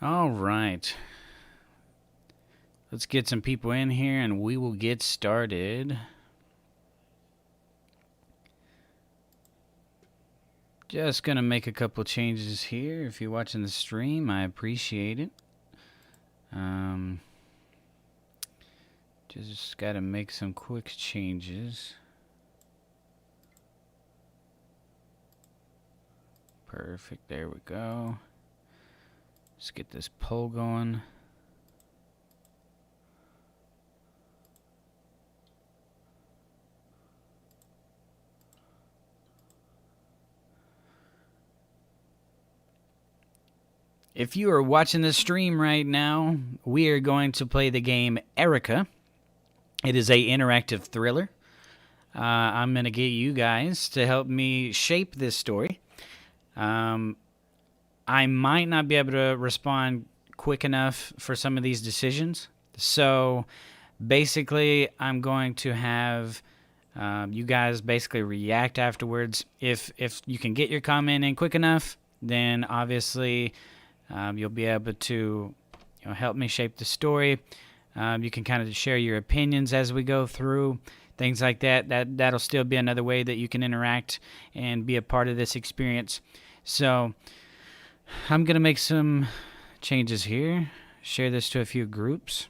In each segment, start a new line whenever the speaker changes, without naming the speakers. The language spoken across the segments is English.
All right. Let's get some people in here and we will get started. Just gonna make a couple changes here. If you're watching the stream, I appreciate it. Just gotta make some quick changes. Perfect, there we go. Let's get this poll going. If you are watching the stream right now, we are going to play the game Erica. It is a interactive thriller. I'm going to get you guys to help me shape this story. I might not be able to respond quick enough for some of these decisions. So basically, I'm going to have you guys basically react afterwards. If you can get your comment in quick enough, then obviously you'll be able to help me shape the story. You can kind of share your opinions as we go through, things like that. That'll still be another way that you can interact and be a part of this experience. So I'm going to make some changes here, share this to a few groups,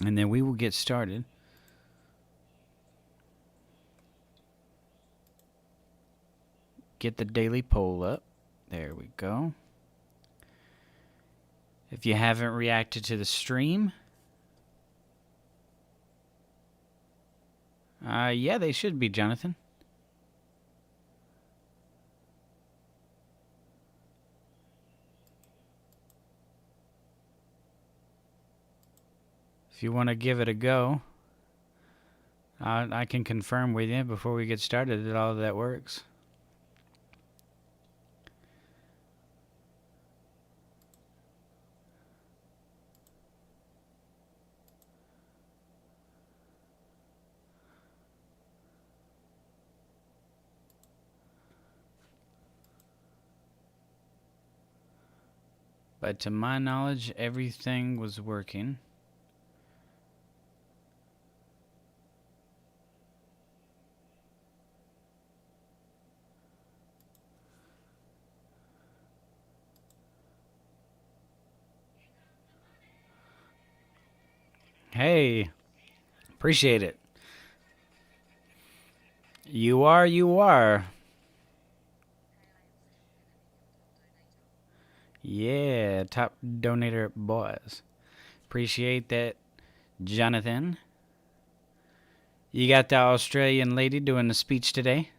and then we will get started. Get the daily poll up. There we go. If you haven't reacted to the stream, yeah, they should be, Jonathan. If you want to give it a go, I can confirm with you before we get started that all of that works. But to my knowledge, everything was working. Hey, appreciate it. You are. Yeah, top donator boys. Appreciate that, Jonathan. You got the Australian lady doing the speech today?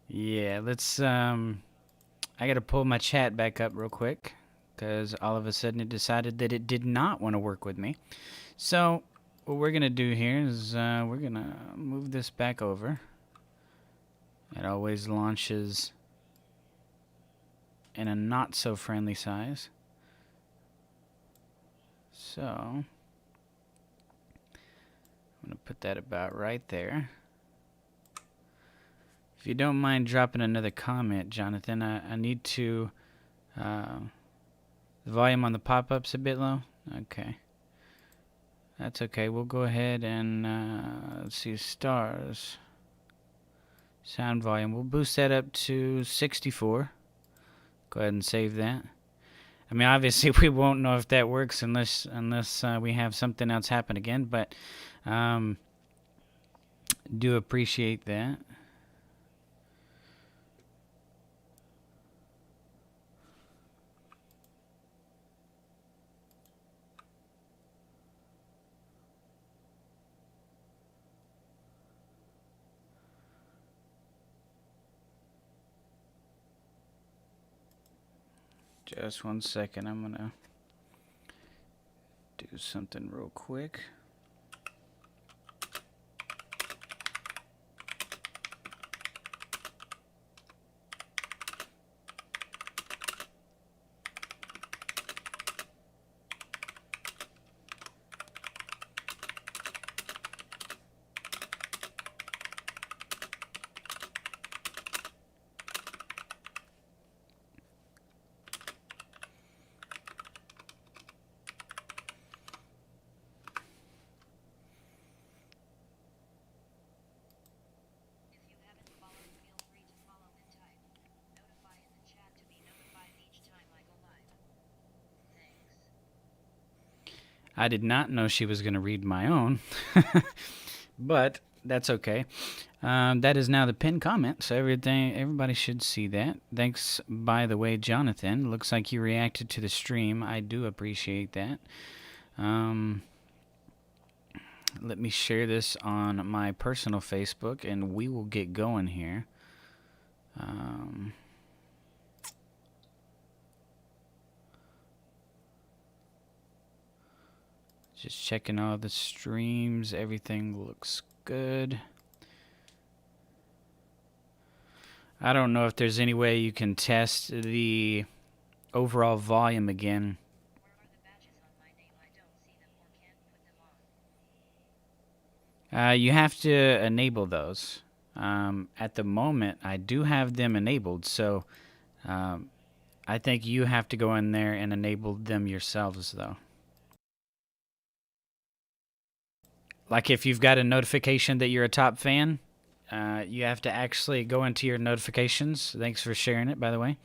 Yeah, let's, I gotta pull my chat back up real quick, because all of a sudden it decided that it did not want to work with me. So, what we're gonna do here is, we're gonna move this back over. It always launches in a not so friendly size. So, I'm gonna put that about right there. If you don't mind dropping another comment, Jonathan, I need to, the volume on the pop-up's a bit low. Okay. That's okay. We'll go ahead and, let's see, stars. Sound volume. We'll boost that up to 64. Go ahead and save that. I mean, obviously, we won't know if that works unless we have something else happen again, but do appreciate that. Just 1 second. I'm gonna do something real quick. I did not know she was going to read my own, but that's okay. That is now the pinned comment, so everybody should see that. Thanks, by the way, Jonathan. Looks like you reacted to the stream. I do appreciate that. Let me share this on my personal Facebook, and we will get going here. Just checking all the streams. Everything looks good. I don't know if there's any way you can test the overall volume again. You have to enable those. At the moment, I do have them enabled, so I think you have to go in there and enable them yourselves, though. Like if you've got a notification that you're a top fan, you have to actually go into your notifications. Thanks for sharing it, by the way.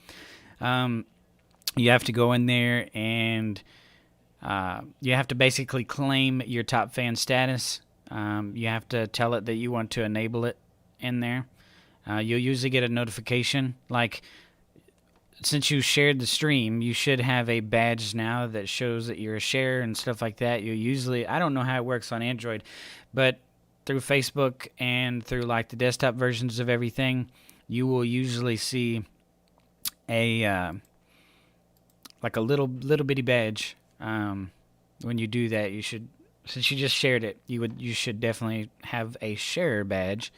You have to go in there and you have to basically claim your top fan status. You have to tell it that you want to enable it in there. You'll usually get a notification. Like, since you shared the stream, you should have a badge now that shows that you're a share and stuff like that. You usually, I don't know how it works on Android, but through Facebook and through like the desktop versions of everything, you will usually see a like a little bitty badge. When you do that, you should, since you just shared it, you should definitely have a share badge.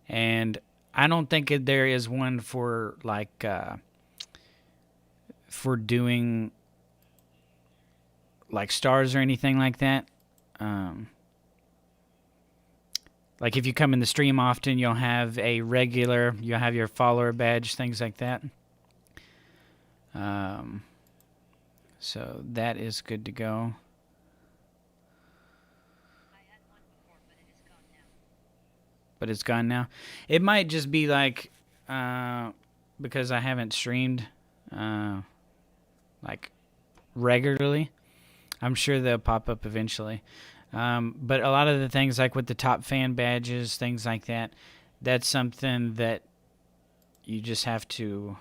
And I don't think there is one for like for doing like stars or anything like that. Like if you come in the stream often, you'll have you'll have your follower badge, things like that. So that is good to go. But it's gone now. It might just be like because I haven't streamed like regularly. I'm sure they'll pop up eventually. But a lot of the things like with the top fan badges, things like that, that's something that you just have to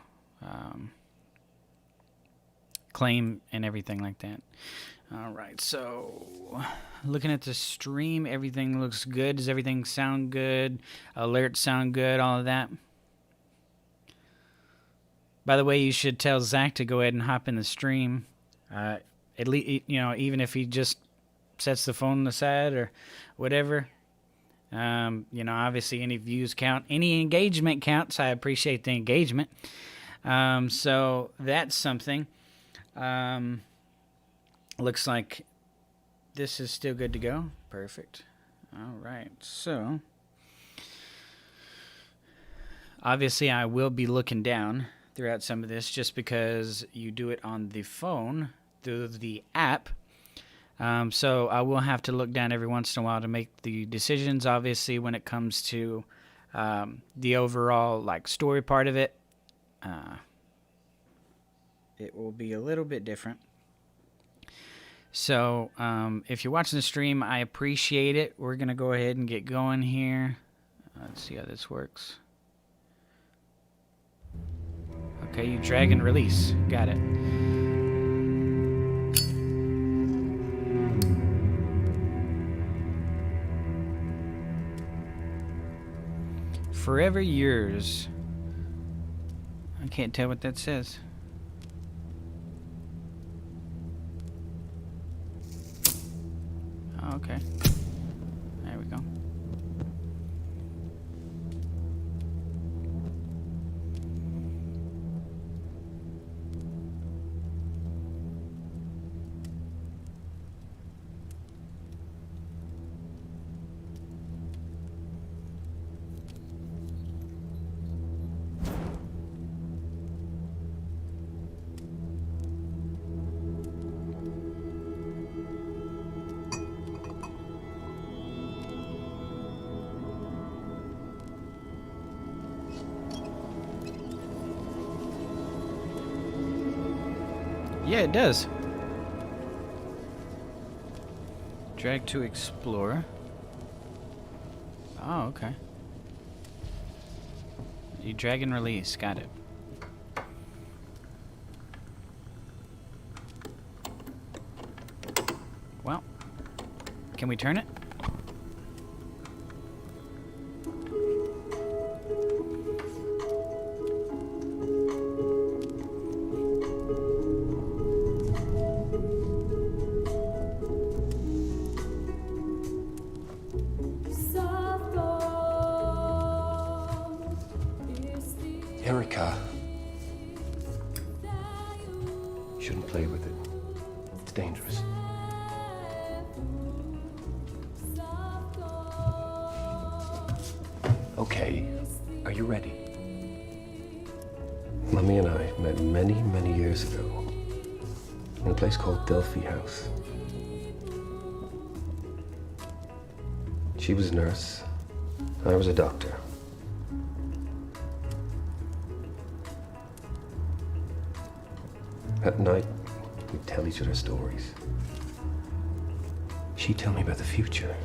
claim and everything like that. All right, so looking at the stream, everything looks good. Does everything sound good? Alerts sound good, all of that? By the way, you should tell Zach to go ahead and hop in the stream. At least, you know, even if he just sets the phone aside or whatever. You know, obviously any views count, any engagement counts. I appreciate the engagement. So that's something. Looks like this is still good to go. Perfect. All right. So obviously I will be looking down throughout some of this just because you do it on the phone through the app. So I will have to look down every once in a while to make the decisions. Obviously, when it comes to the overall like story part of it, it will be a little bit different. So if you're watching the stream, I appreciate it. We're going to go ahead and get going here. Let's see how this works. Okay, you drag and release. Got it. Forever yours. I can't tell what that says. Oh, okay. There we go. Yeah, it does. Drag to explore. Oh, okay. You drag and release. Got it. Well, can we turn it?
Erica. You shouldn't play with it. It's dangerous. Okay, are you ready? Mummy and I met many, many years ago in a place called Delphi House. She was a nurse, I was a doctor. At night, we'd tell each other stories. She'd tell me about the future.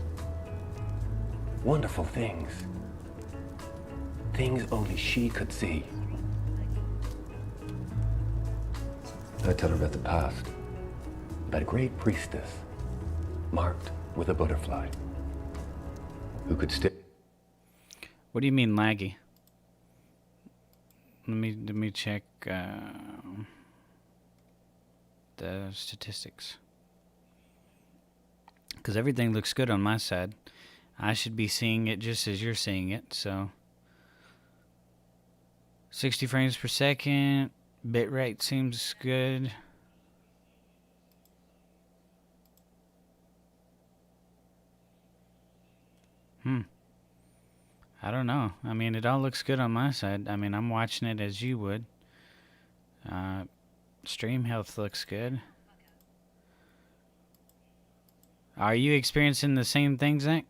Wonderful things. Things only she could see. I'd tell her about the past. About a great priestess, marked with a butterfly, who could still...
What do you mean laggy? Let me check the statistics. Because everything looks good on my side. I should be seeing it just as you're seeing it, so 60 frames per second, bitrate seems good. I don't know. I mean, it all looks good on my side. I mean, I'm watching it as you would. Stream health looks good. Are you experiencing the same thing, Zach?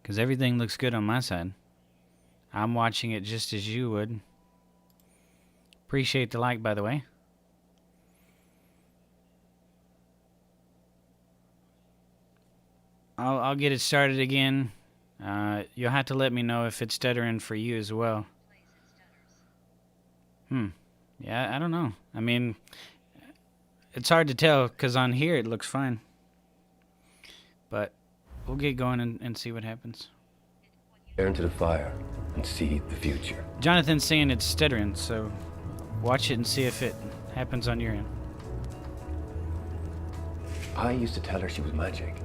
Because everything looks good on my side. I'm watching it just as you would. Appreciate the like, by the way. I'll get it started again. You'll have to let me know if it's stuttering for you as well. Yeah, I don't know. I mean, it's hard to tell because on here it looks fine. But we'll get going and see what happens.
Stare into the fire and see the future.
Jonathan's saying it's stuttering, so watch it and see if it happens on your end.
I used to tell her she was magic,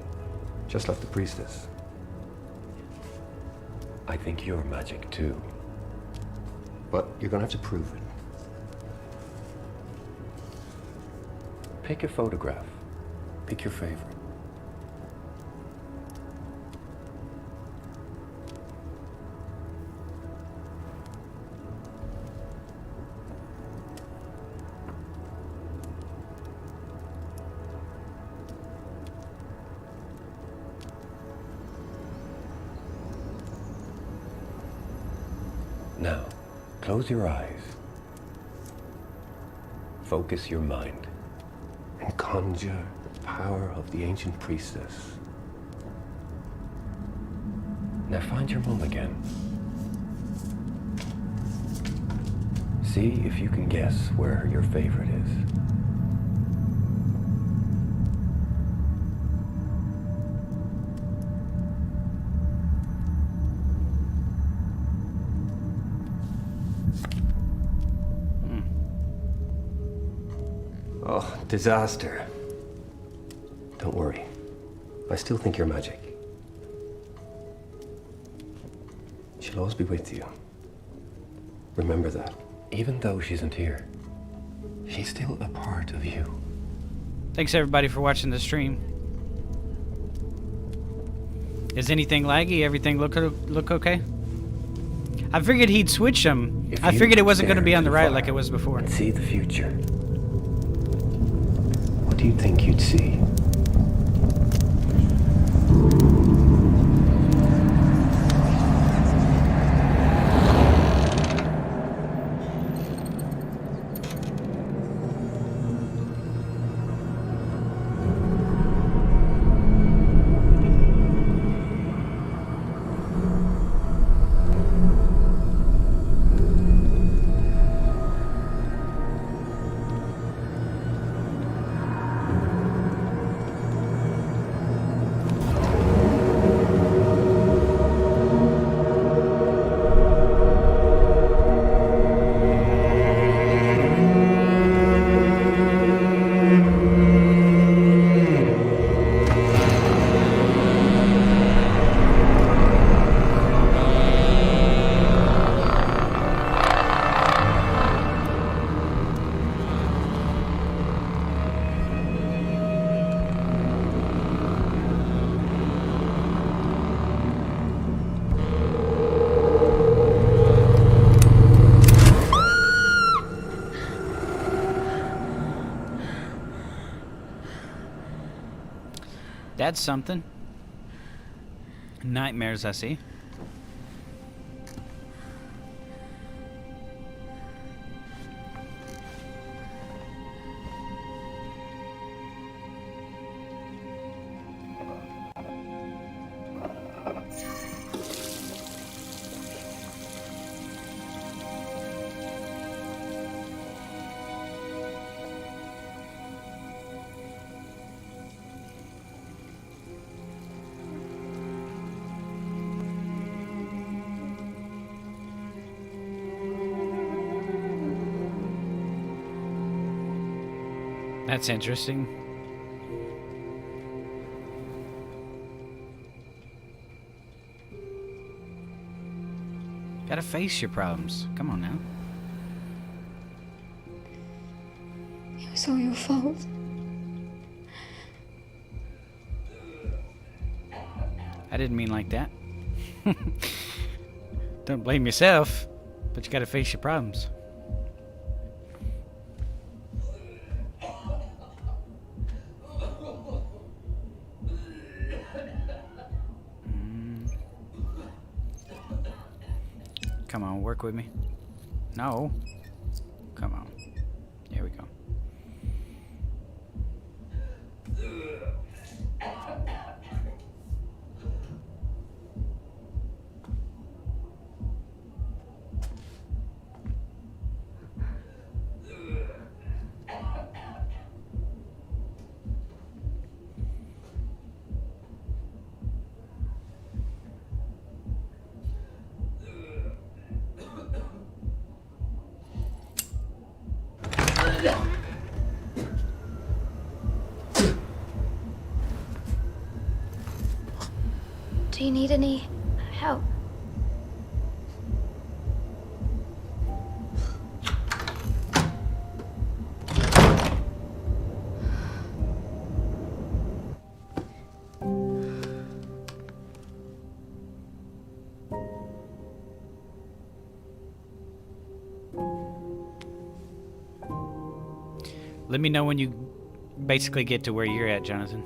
just like the priestess. I think you're magic too. But you're gonna have to prove it. Pick a photograph. Pick your favorite. Now, close your eyes. Focus your mind. And conjure the power of the ancient priestess. Now find your mum again. See if you can guess where your favorite is. Oh, disaster. Don't worry. I still think you're magic. She'll always be with you. Remember that. Even though she isn't here, she's still a part of you.
Thanks everybody for watching the stream. Is anything laggy? Everything look okay? I figured he'd switch them. I figured it wasn't going to be on the right like it was before.
And see the future. What do you think you'd see?
That's something. Nightmares, I see. That's interesting. Gotta face your problems. Come on now.
It was all your fault.
I didn't mean like that. Don't blame yourself, but you gotta face your problems. Come on, work with me. No. Come on. Here we go.
Do you need any help?
Let me know when you basically get to where you're at, Jonathan.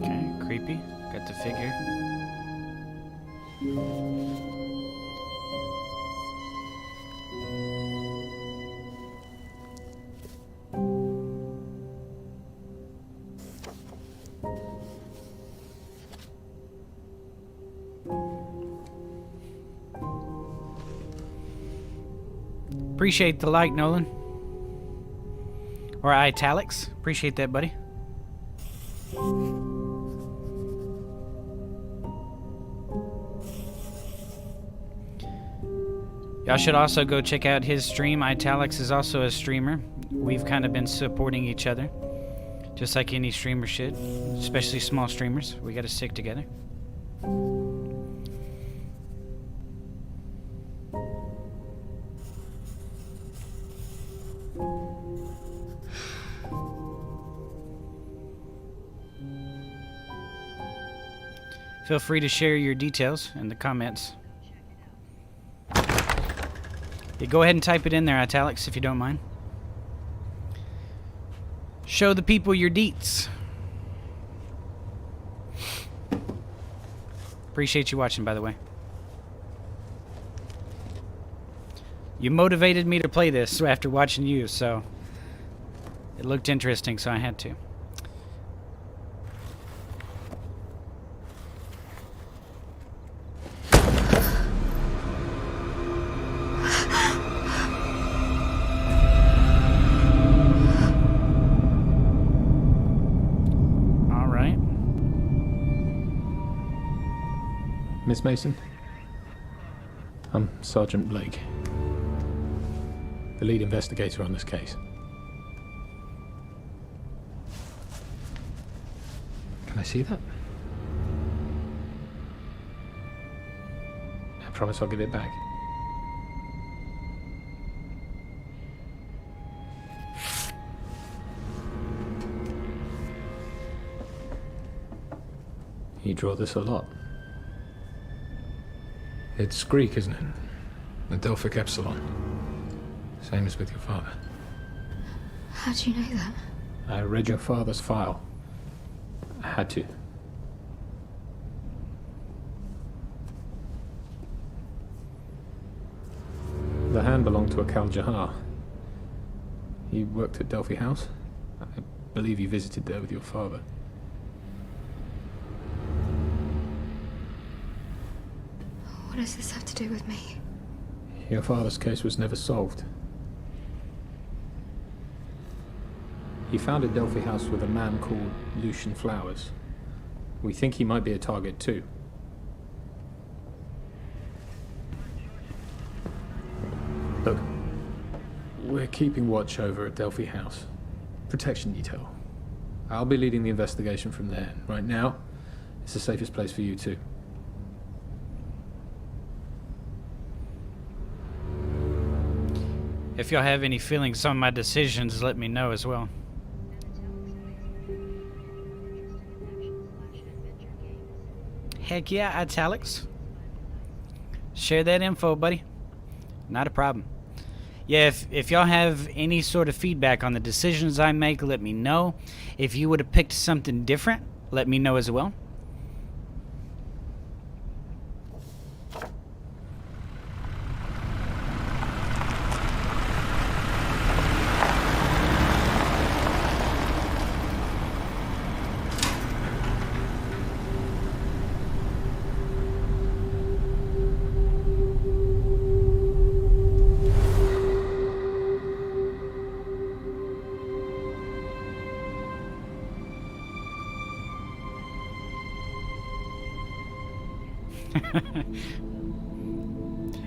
Okay, creepy. Got the figure. Appreciate the like, Nolan. Or italics. Appreciate that, buddy. Y'all should also go check out his stream. Italics is also a streamer. We've kind of been supporting each other. Just like any streamer should. Especially small streamers. We gotta stick together. Feel free to share your details in the comments. Yeah, go ahead and type it in there, italics, if you don't mind. Show the people your deets. Appreciate you watching, by the way. You motivated me to play this after watching you, so it looked interesting, so I had to.
Miss Mason? I'm Sergeant Blake, the lead investigator on this case. Can I see that? I promise I'll give it back. You draw this a lot. It's Greek, isn't it? The Delphic Epsilon. Same as with your father.
How do you know that?
I read your father's file. I had to. The hand belonged to a Kal Jahar. He worked at Delphi House. I believe you visited there with your father.
What does this have to do with me?
Your father's case was never solved. He founded Delphi House with a man called Lucian Flowers. We think he might be a target too. Look, we're keeping watch over at Delphi House. Protection detail. I'll be leading the investigation from there. Right now, it's the safest place for you too.
If y'all have any feelings on my decisions, let me know as well. Heck yeah, Italics. Share that info, buddy. Not a problem. Yeah, if y'all have any sort of feedback on the decisions I make, let me know. If you would have picked something different, let me know as well.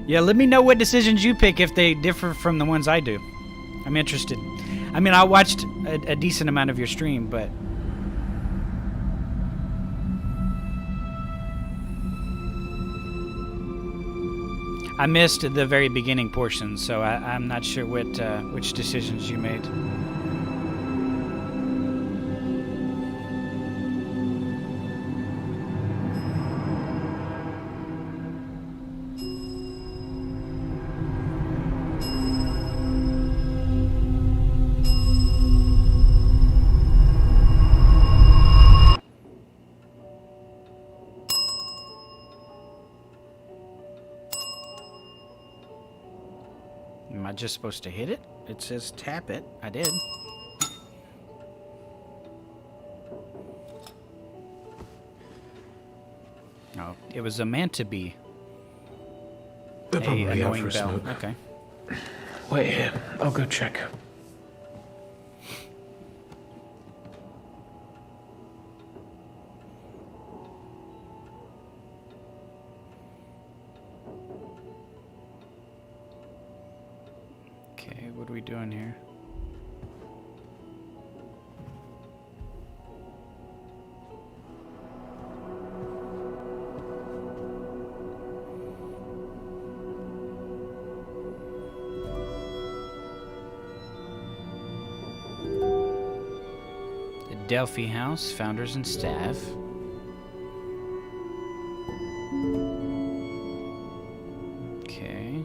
Yeah, let me know what decisions you pick if they differ from the ones I do. I'm interested. I mean, I watched a decent amount of your stream, but... I missed the very beginning portion, so I'm not sure which decisions you made. Am I just supposed to hit it? It says tap it. I did. Oh, it was a meant to be.
They're probably out
annoying
for a
bell.
smoke.
Okay.
Wait here. I'll go check.
Okay, what are we doing here? The Delphi House, founders and staff. Okay.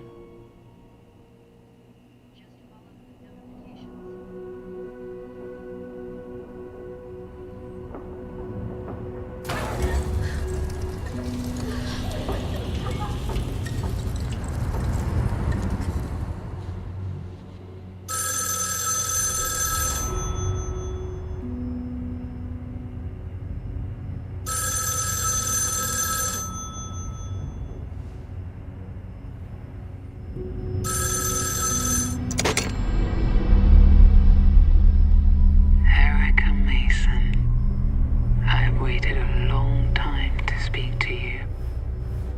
Erica Mason, I've waited a long time to speak to you.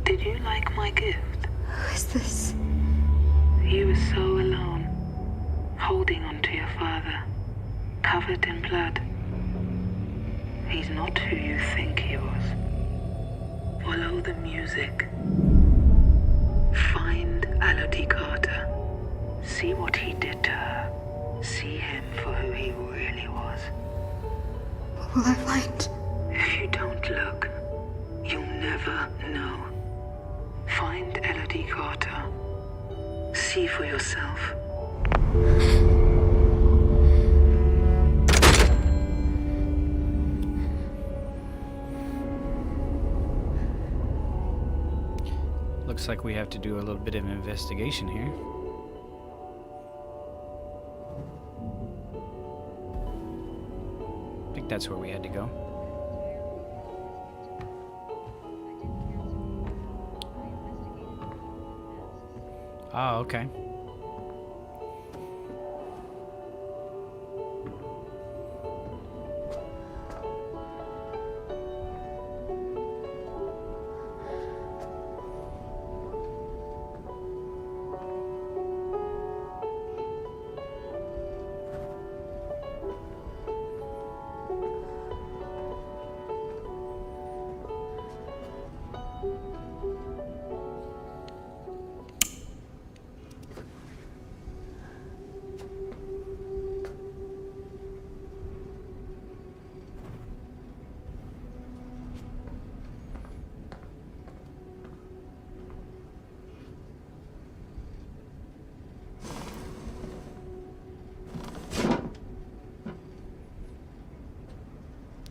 Did you like my gift?
Who is this?
You were so alone, holding on to your father, covered in blood. He's not who you think he was. Follow the music. Find Elodie Carter. See what he did to her. See him for who he really was.
What will I find?
If you don't look, you'll never know. Find see for yourself.
Looks like we have to do a little bit of investigation here. I think that's where we had to go. Oh, okay.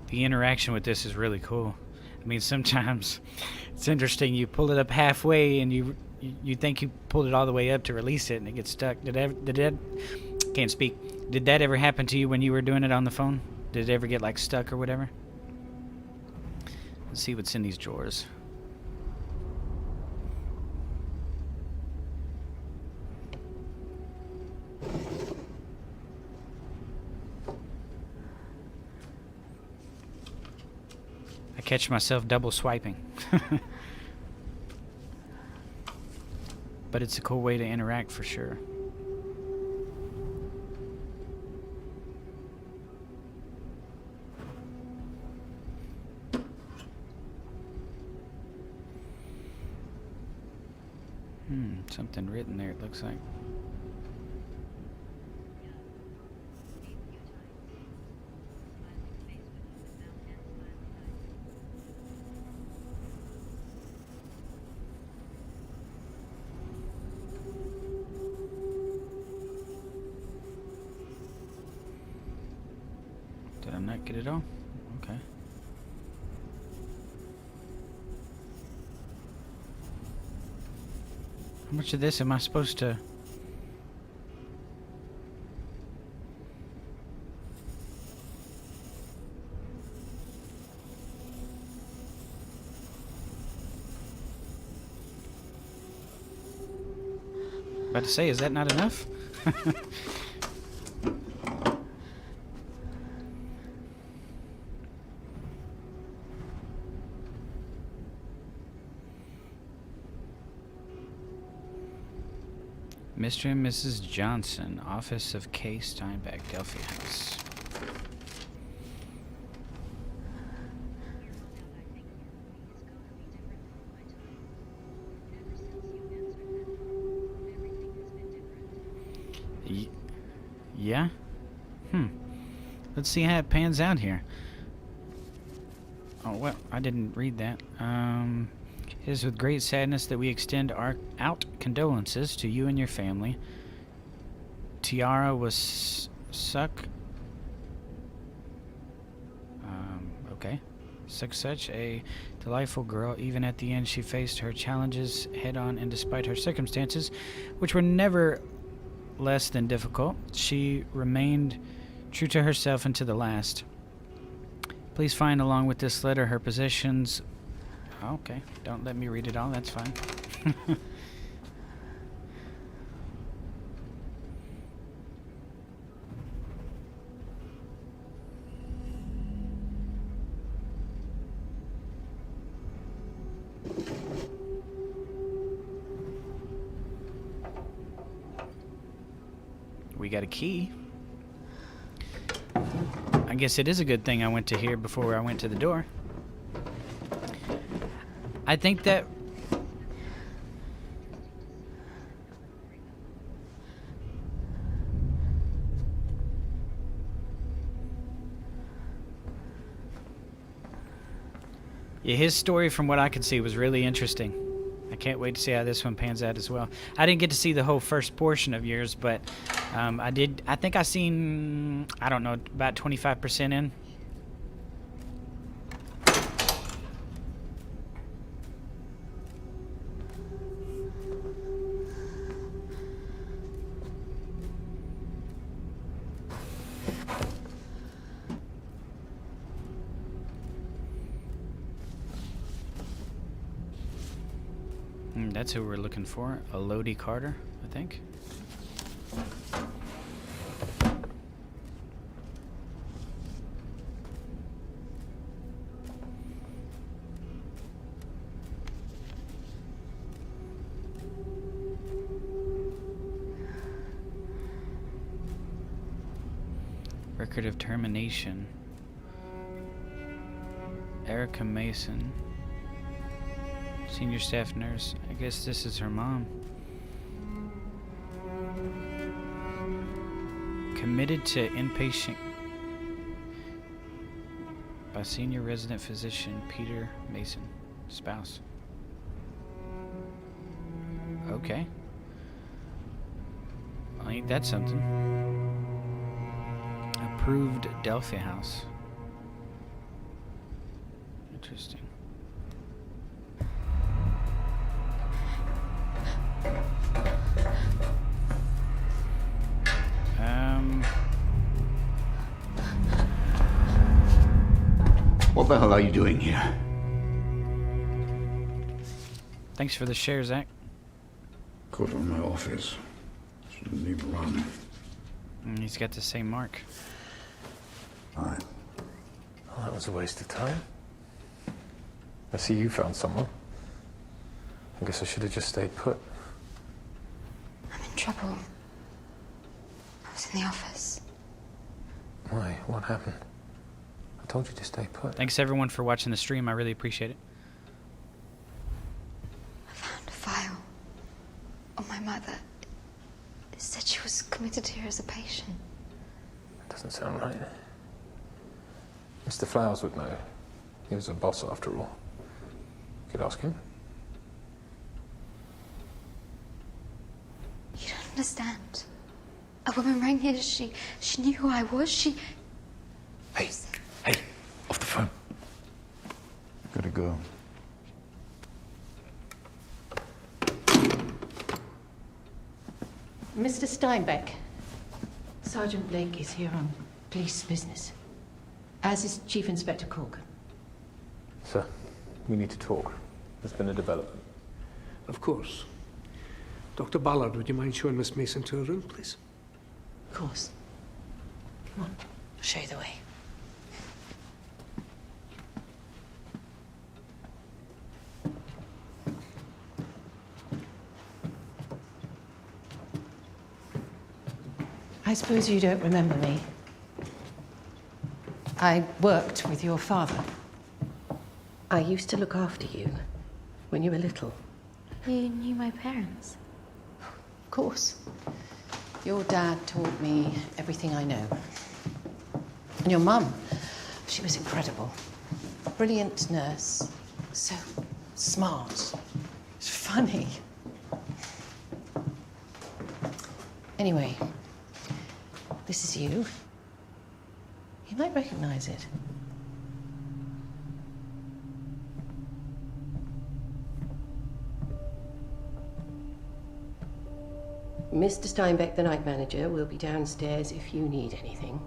The interaction with this is really cool. I mean, sometimes it's interesting. You pull it up halfway, and you think you pulled it all the way up to release it, and it gets stuck. Can't speak. Did that ever happen to you when you were doing it on the phone? Did it ever get like stuck or whatever? Let's see what's in these drawers. I catch myself double swiping. But it's a cool way to interact for sure. Something written there, it looks like. Did I not get it all? Okay. How much of this am I supposed to... About to say, is that not enough? Mr. and Mrs. Johnson, office of K. Steinbeck, Delphi House. Yeah? Let's see how it pans out here. Oh, well, I didn't read that. It is with great sadness that we extend our condolences to you and your family. Tiara was such a delightful girl. Even at the end, she faced her challenges head-on, and despite her circumstances, which were never less than difficult, she remained true to herself and to the last. Please find, along with this letter, her possessions. Okay, don't let me read it all, that's fine. We got a key. I guess it is a good thing I went to here before I went to the door. I think that... Yeah, his story, from what I could see, was really interesting. I can't wait to see how this one pans out as well. I didn't get to see the whole first portion of yours, but I did. I think I seen, I don't know, about 25% in. That's who we're looking for. Elodie Carter, I think. Record of termination. Erica Mason. Senior staff nurse. I guess this is her mom. Committed to inpatient by senior resident physician Peter Mason, spouse. Okay. Well, ain't that something? Approved Delphi House. Interesting.
What the hell are you doing here?
Thanks for the share, Zach.
Caught on my office. Shouldn't leave run.
And he's got the same mark.
Fine.
Well, that was a waste of time. I see you found someone. I guess I should have just stayed put.
I'm in trouble. I was in the office.
Why? What happened? I told you to stay put.
Thanks everyone for watching the stream. I really appreciate it.
I found a file on my mother. It said she was committed here as a patient.
That doesn't sound right. Mr. Flowers would know. He was a boss after all. You could ask him.
You don't understand. A woman rang here. She knew who I was.
Hey, off the phone. Gotta go.
Mr. Steinbeck, Sergeant Blake is here on police business, as is Chief Inspector Cork.
Sir, we need to talk. There's been a development.
Of course. Dr. Ballard, would you mind showing Miss Mason to her room, please?
Of course. Come on, I'll show you the way. I suppose you don't remember me. I worked with your father. I used to look after you when you were little.
You knew my parents.
Of course. Your dad taught me everything I know. And your mum, she was incredible. Brilliant nurse. So smart. Funny. Anyway, this is you. You might recognize it. Mr. Steinbeck, the night manager, will be downstairs if you need anything.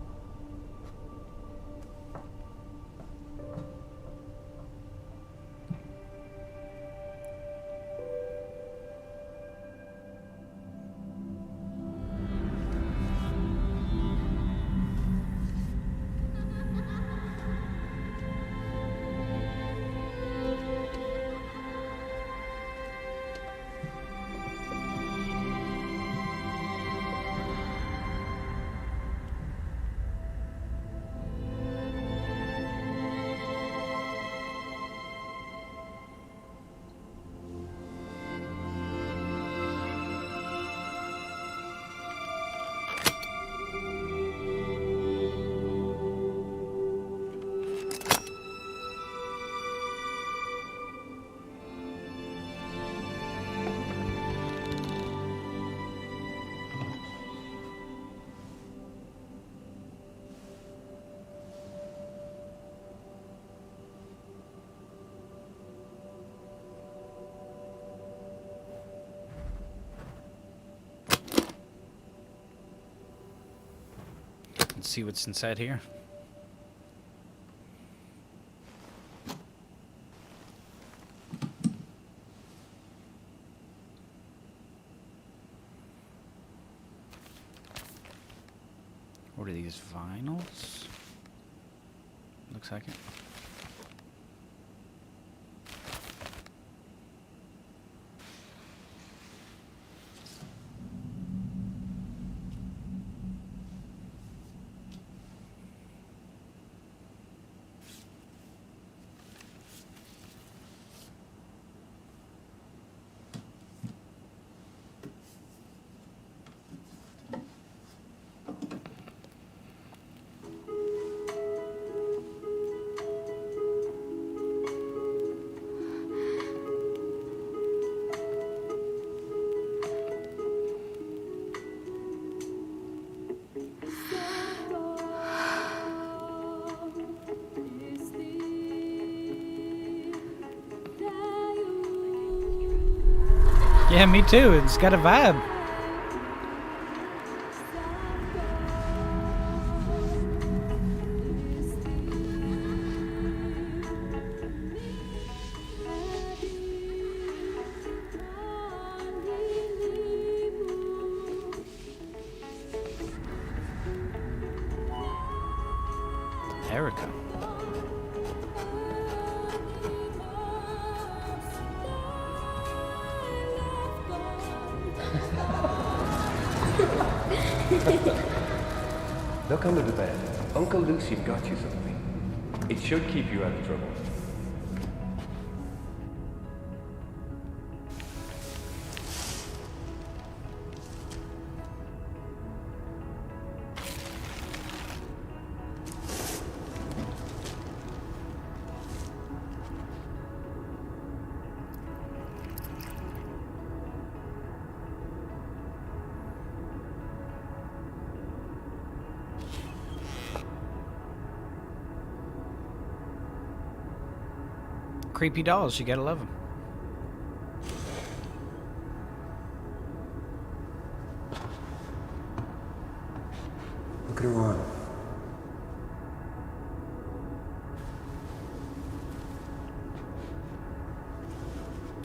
Let's see what's inside here. What are these, vinyls? Looks like it. Yeah, me too. It's got a vibe. Erica.
Look under the bed. Uncle Lucy got you something. It should keep you out of trouble.
Creepy dolls, you gotta love them.
Look at her arm.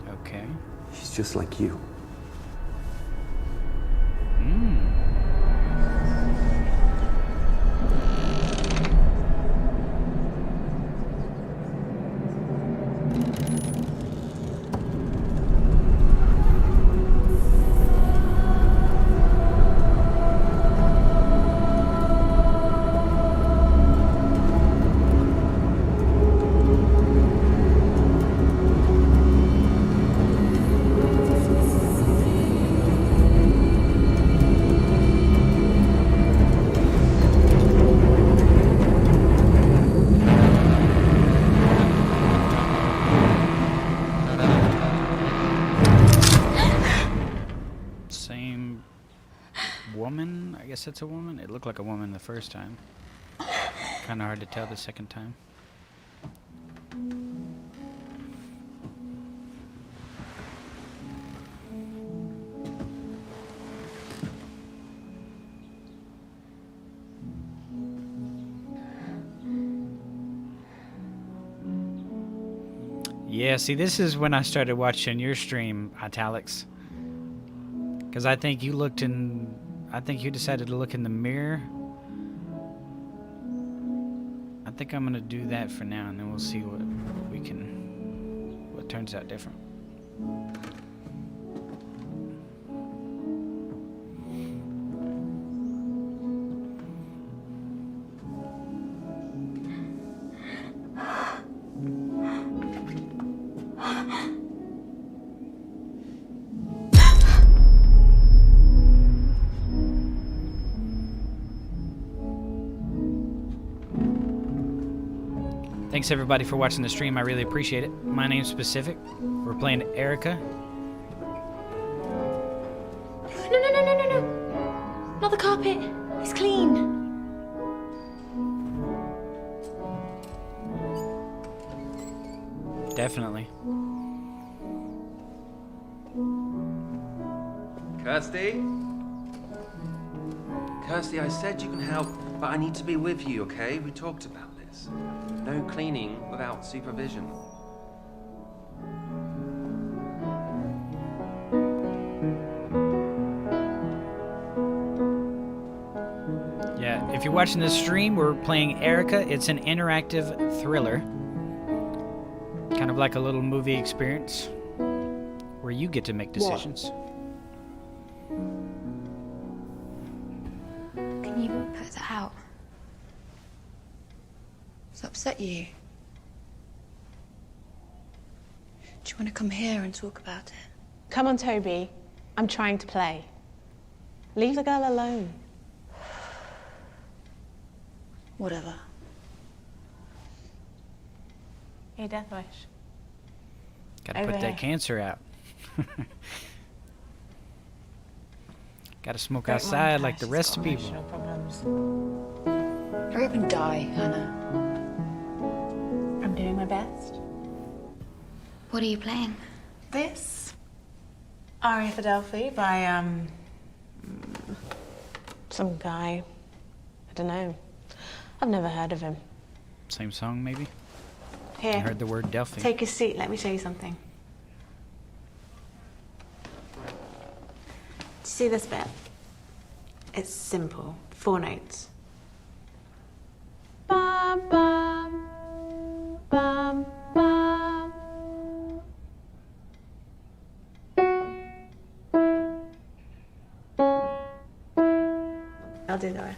Okay.
She's just like you.
Same woman? I guess it's a woman. It looked like a woman the first time. Kind of hard to tell the second time. Yeah, see, this is when I started watching your stream, Italics. Because I think you looked in... I think you decided to look in the mirror. I think I'm going to do that for now, and then we'll see what we can... what turns out different. Thanks everybody for watching the stream. I really appreciate it. My name's Specific. We're playing Erica.
No. Not the carpet. It's clean.
Definitely.
Kirsty? Kirsty, I said you can help. But I need to be with you, okay? We talked about this. No cleaning without supervision.
Yeah, if you're watching this stream, we're playing Erica. It's an interactive thriller. Kind of like a little movie experience where you get to make decisions.
Can you put that out? Does that upset you? Do you want to come here and talk about it?
Come on, Toby. I'm trying to play. Leave the girl alone.
Whatever.
Hey, Death Wish.
Gotta
Over
put
here.
that cancer out. Gotta smoke
Don't
outside
mind her,
like the
she's
rest
got
of people.
emotional problems.
Hurry up and die, Hannah.
I'm doing my best.
What are you playing?
This Aria for Delphi by some guy. I don't know. I've never heard of him.
Same song, maybe?
Here.
I heard the word Delphi.
Take a seat. Let me show you something. Do you see this bit? It's simple. 4 notes. Bum, bum, bum, bum. I'll do the rest.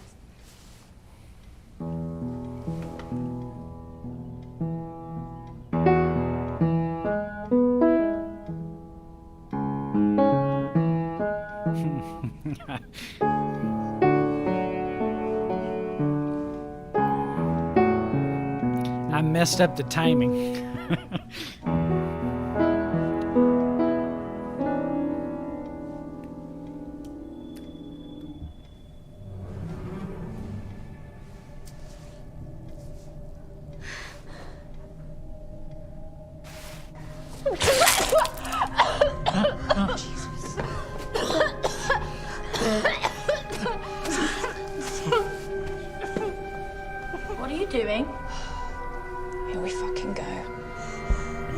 I messed up the timing.
What are you doing?
Here we fucking go.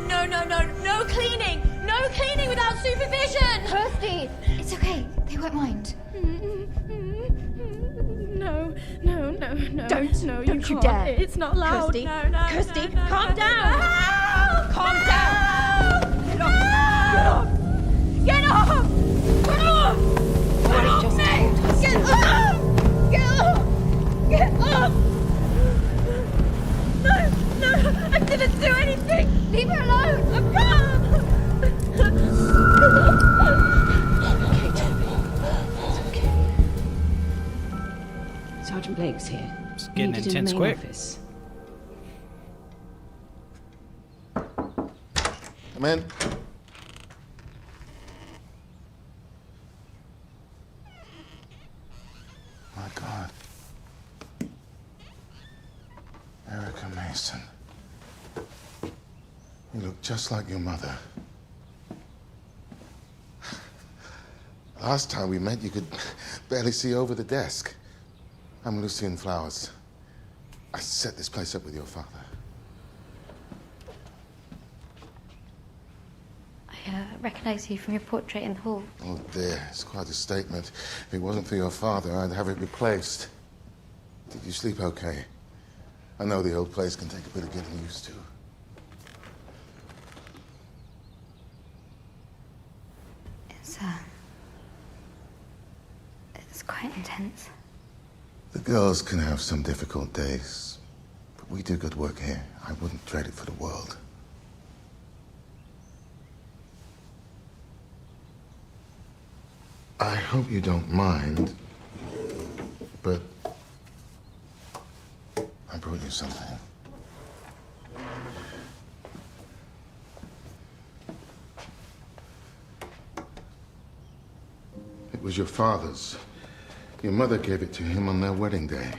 No, no, no, no cleaning! No cleaning without supervision!
Kirsty! It's okay. They won't mind.
No, no, no, no.
Don't.
No,
Don't you
can't.
dare.
It's not loud.
Kirsty.
No, no,
Kirsty,
no, no,
calm
no,
down.
No. Help!
Calm down.
Get off! Get off! Get off! Get off!
Just
me!
told us
Get
to.
off! Get off! Get off! No, no, I didn't do anything! Leave her alone! I can't!
Okay, Toby. It's okay. Sergeant Blake's here.
It's getting
Needed in the
intense
main
quick.
office.
Come in. My God. Erica Mason. You look just like your mother. Last time we met, you could barely see over the desk. I'm Lucien Flowers. I set this place up with your father.
I recognize you from your portrait in the hall.
Oh, dear. It's quite a statement. If it wasn't for your father, I'd have it replaced. Did you sleep okay? I know the old place can take a bit of getting used to.
It's quite intense.
The girls can have some difficult days, but we do good work here. I wouldn't trade it for the world. I hope you don't mind, but I brought you something. It was your father's. Your mother gave it to him on their wedding day.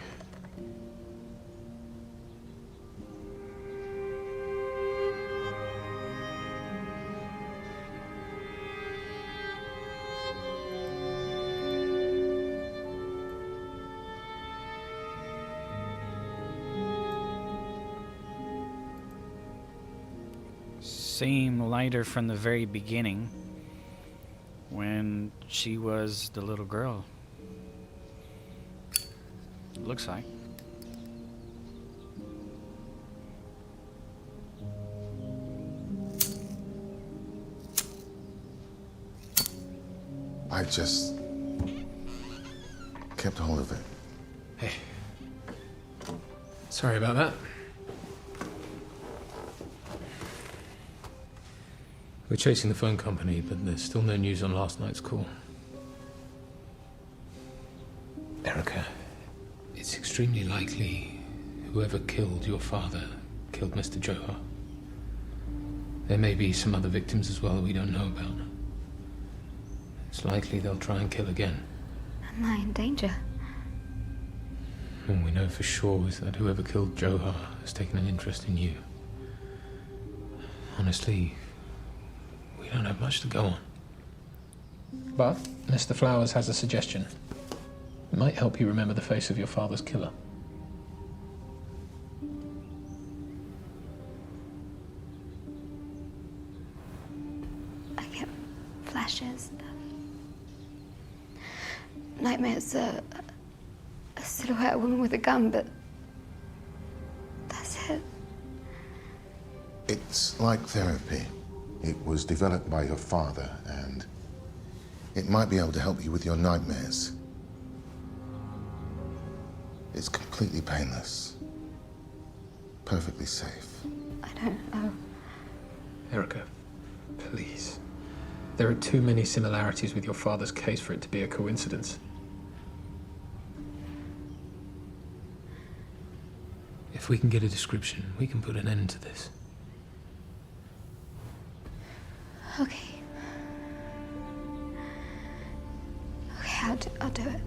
same lighter from the very beginning when she was the little girl. Looks like.
I just kept hold of it.
Hey. Sorry about that. We're chasing the phone company, but there's still no news on last night's call. Erica, it's extremely likely whoever killed your father killed Mr. Johar. There may be some other victims as well that we don't know about. It's likely they'll try and kill again.
Am I in danger?
All we know for sure is that whoever killed Johar has taken an interest in you. Honestly, we don't have much to go on. But Mr. Flowers has a suggestion. It might help you remember the face of your father's killer.
I get flashes. Nightmares, a silhouette, a woman with a gun, but that's it.
It's like therapy. It was developed by your father, and it might be able to help you with your nightmares. It's completely painless. Perfectly safe.
I don't know.
Erica, please. There are too many similarities with your father's case for it to be a coincidence. If we can get a description, we can put an end to this.
Okay. Okay, I'll do it.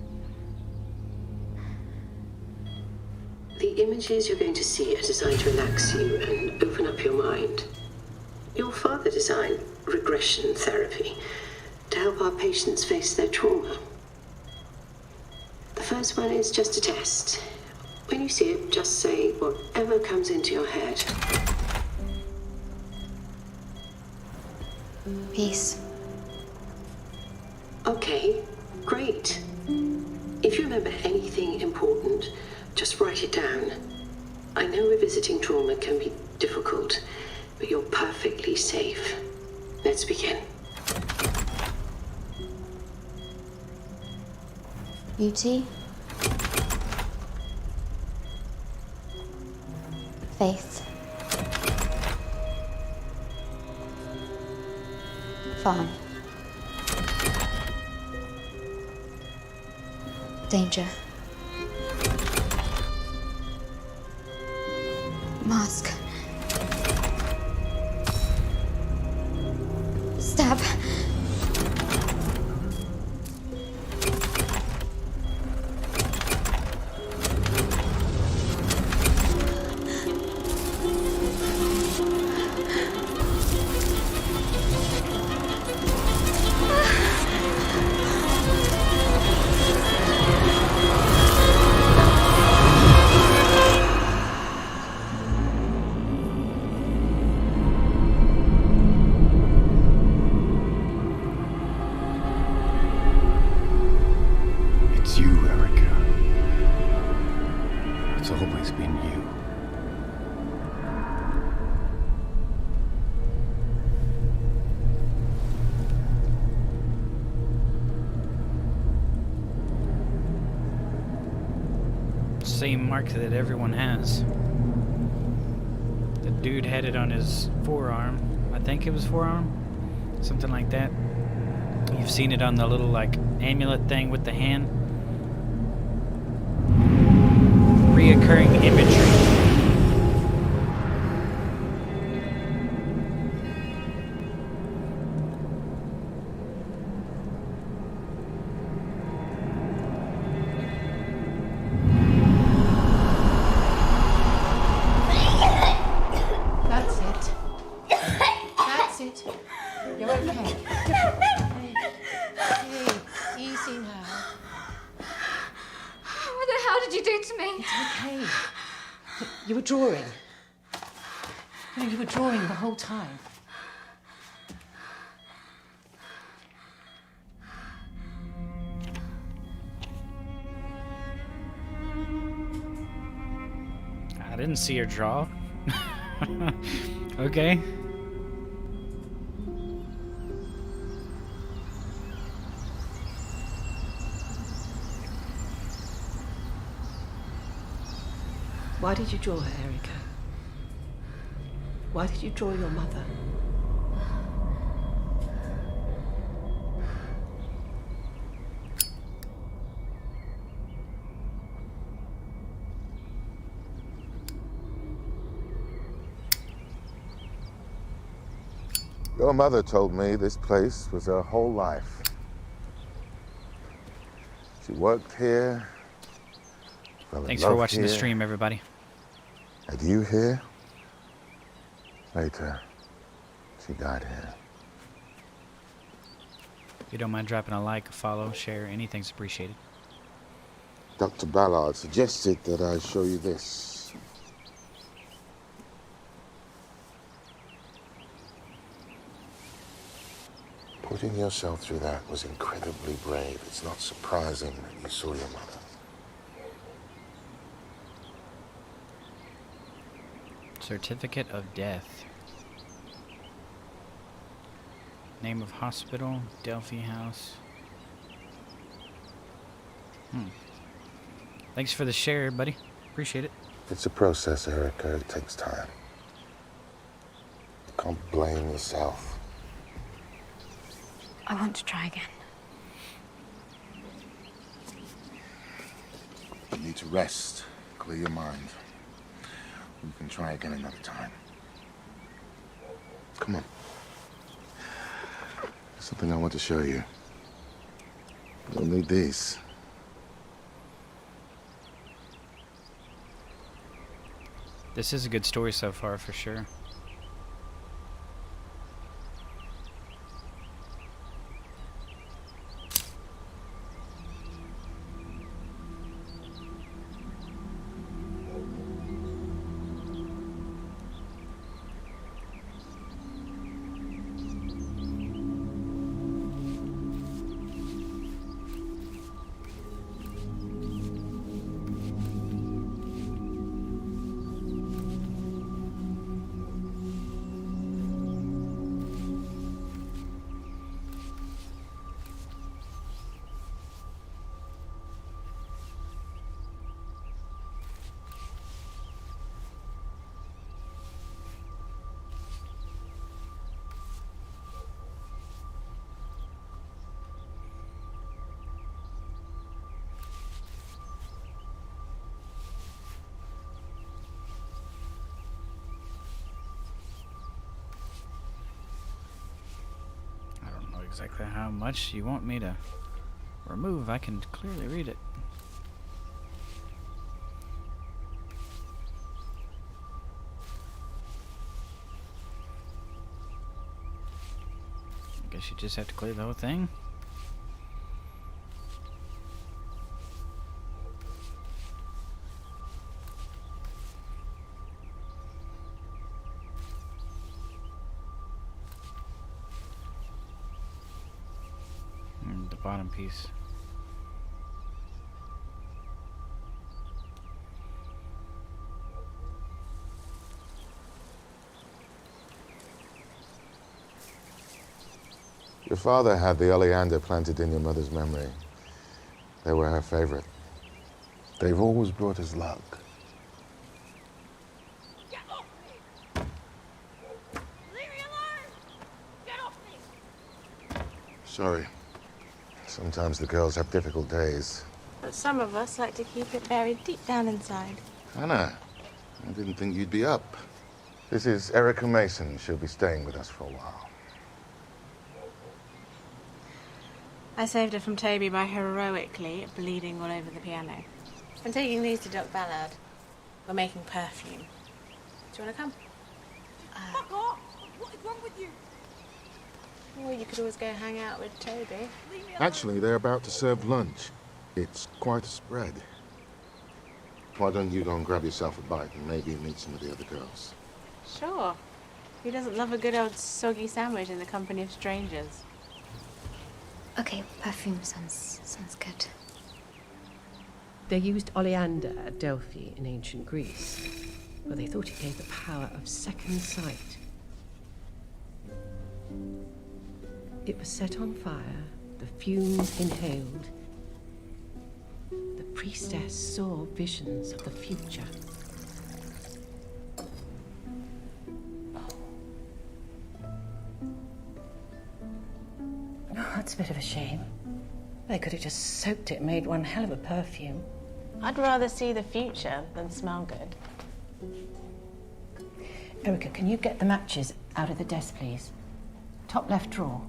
The images you're going to see are designed to relax you and open up your mind. Your father designed regression therapy to help our patients face their trauma. The first one is just a test. When you see it, just say whatever comes into your head.
Peace.
Okay, great. If you remember anything important, just write it down. I know revisiting trauma can be difficult, but you're perfectly safe. Let's begin.
Beauty. Faith. Fun. Danger. Mask. Stab.
It's you, Erica. It's always been you.
Same mark that everyone has. The dude had it on his forearm. I think it was forearm. Something like that. You've seen it on the little, like, amulet thing with the hand. Reoccurring imagery.
That's it. That's it. You're okay. Hey, easy now.
What the hell did you do to me?
It's okay. You were drawing. You were drawing the whole time.
I didn't see her draw. Okay.
Why did you draw her, Erica? Why did you draw your mother?
Your mother told me this place was her whole life. She worked here.
Thanks for watching the stream, everybody.
And you here? Later, she died here.
If you don't mind dropping a like, a follow, share, anything's appreciated.
Dr. Ballard suggested that I show you this. Putting yourself through that was incredibly brave. It's not surprising that you saw your mother.
Certificate of death. Name of hospital, Delphi House. Thanks for the share, buddy. Appreciate it.
It's a process, Erica. It takes time. You can't blame yourself.
I want to try again.
You need to rest, clear your mind. We can try again another time. Come on. There's something I want to show you. You'll need these.
This is a good story so far, for sure. Exactly how much you want me to remove. I can clearly read it. I guess you just have to clear the whole thing. Bottom piece.
Your father had the oleander planted in your mother's memory. They were her favorite. They've always brought us luck.
Get off me! Leave me alone! Get off me!
Sorry. Sometimes the girls have difficult days.
But some of us like to keep it buried deep down inside.
Hannah, I didn't think you'd be up. This is Erica Mason. She'll be staying with us for a while.
I saved her from Toby by heroically bleeding all over the piano. I'm taking these to Doc Ballard. We're making perfume. Do you want to come?
Fuck off! What is wrong with you?
Well, you could always go hang out with Toby.
Actually, they're about to serve lunch. It's quite a spread. Why don't you go and grab yourself a bite and maybe meet some of the other girls?
Sure. Who doesn't love a good old soggy sandwich in the company of strangers?
Okay, perfume sounds good.
They used oleander at Delphi in ancient Greece. Well, they thought it gave the power of second sight. It was set on fire, the fumes inhaled. The priestess saw visions of the future. Oh, that's a bit of a shame. They could have just soaked it and made one hell of a perfume.
I'd rather see the future than smell good.
Erica, can you get the matches out of the desk, please? Top left drawer.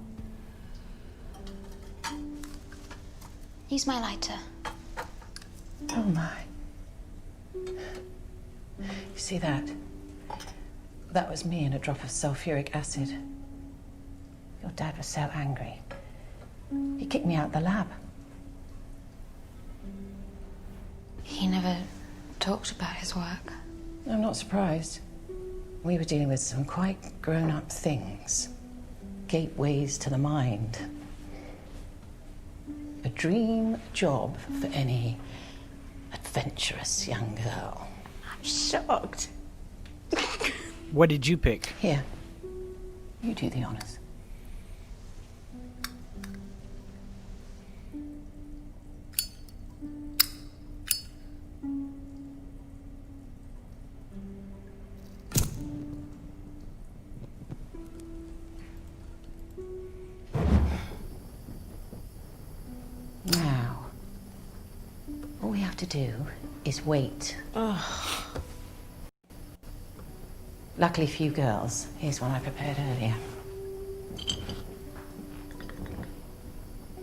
Use my lighter.
Oh, my. You see that? That was me in a drop of sulfuric acid. Your dad was so angry. He kicked me out the lab.
He never talked about his work.
I'm not surprised. We were dealing with some quite grown-up things. Gateways to the mind. A dream job for any adventurous young girl.
I'm shocked.
What did you pick?
Here, you do the honors. Now, all we have to do is wait. Luckily for you girls, here's one I prepared earlier.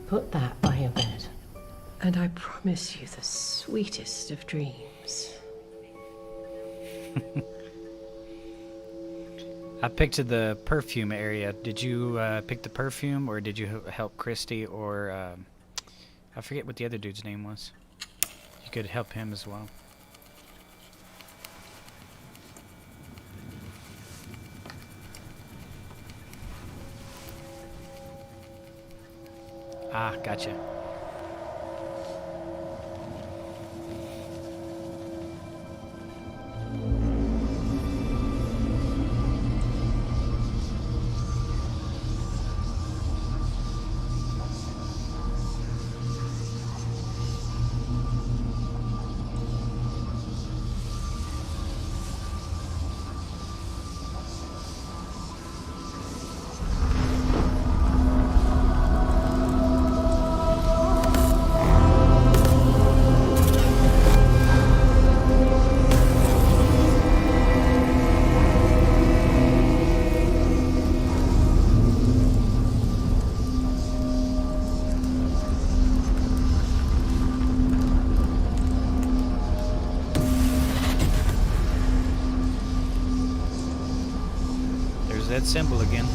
Put that by your bed, and I promise you the sweetest of dreams.
I picked the perfume area. Did you pick the perfume, or did you help Christy, or I forget what the other dude's name was. You could help him as well. Ah, gotcha. That symbol again.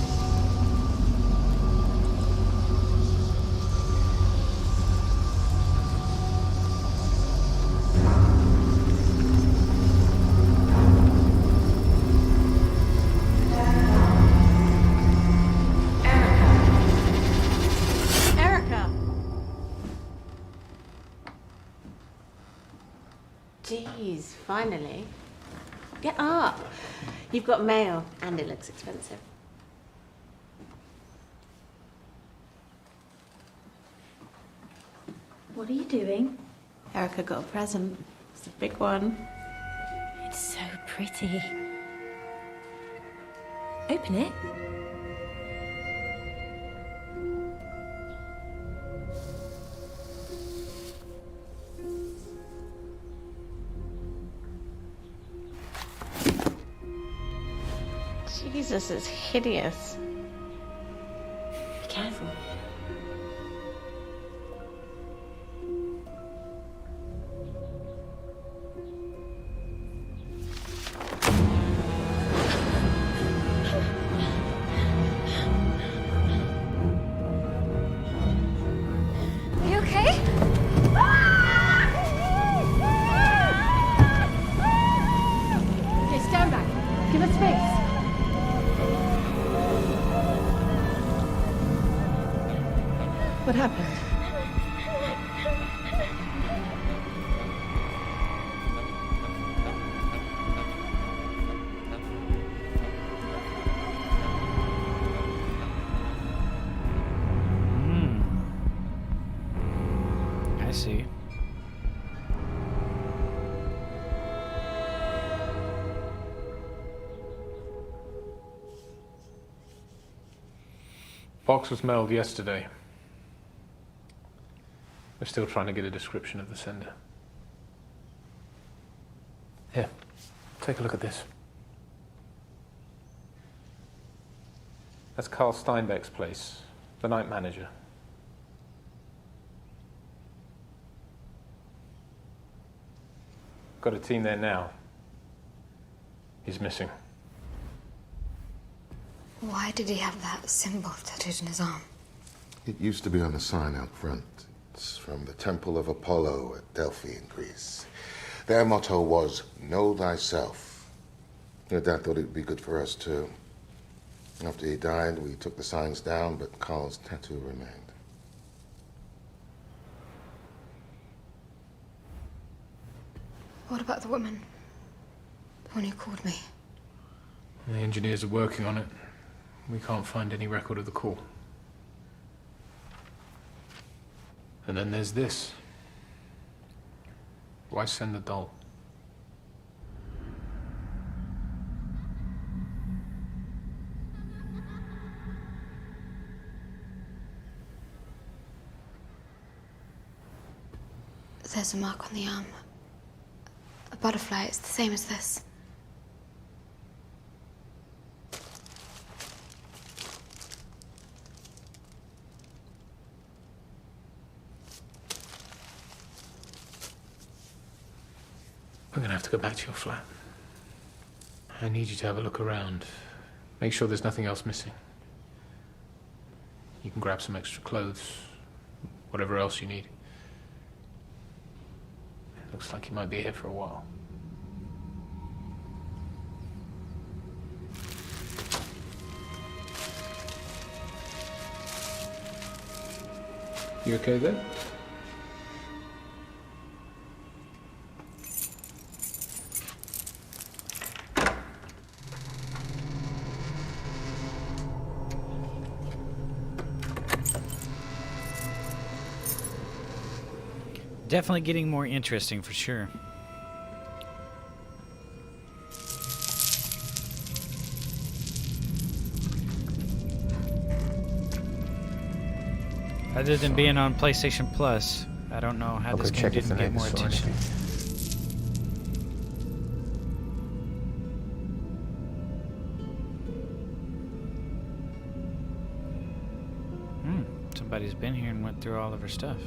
Erica! Jeez, finally. Get up. You've got mail, and it looks expensive.
What are you doing?
Erica got a present. It's a big one.
It's so pretty. Open it.
Jesus, it's hideous.
Be careful.
You okay?
Okay, stand back. Give us space. What happened?
Box was mailed yesterday. We're still trying to get a description of the sender. Here, take a look at this. That's Carl Steinbeck's place, the night manager. Got a team there now. He's missing.
Why did he have that symbol tattooed on his arm?
It used to be on the sign out front. It's from the Temple of Apollo at Delphi in Greece. Their motto was, know thyself. Your dad thought it'd be good for us, too. After he died, we took the signs down, but Carl's tattoo remained.
What about the woman? The one who called me?
The engineers are working on it. We can't find any record of the call. And then there's this. Why send the doll?
There's a mark on the arm. A butterfly. It's the same as this.
We're gonna have to go back to your flat. I need you to have a look around. Make sure there's nothing else missing. You can grab some extra clothes, whatever else you need. It looks like you might be here for a while. You okay there?
Definitely getting more interesting for sure. Other than being on PlayStation Plus, I don't know how this game didn't get more attention. Somebody's been here and went through all of her stuff.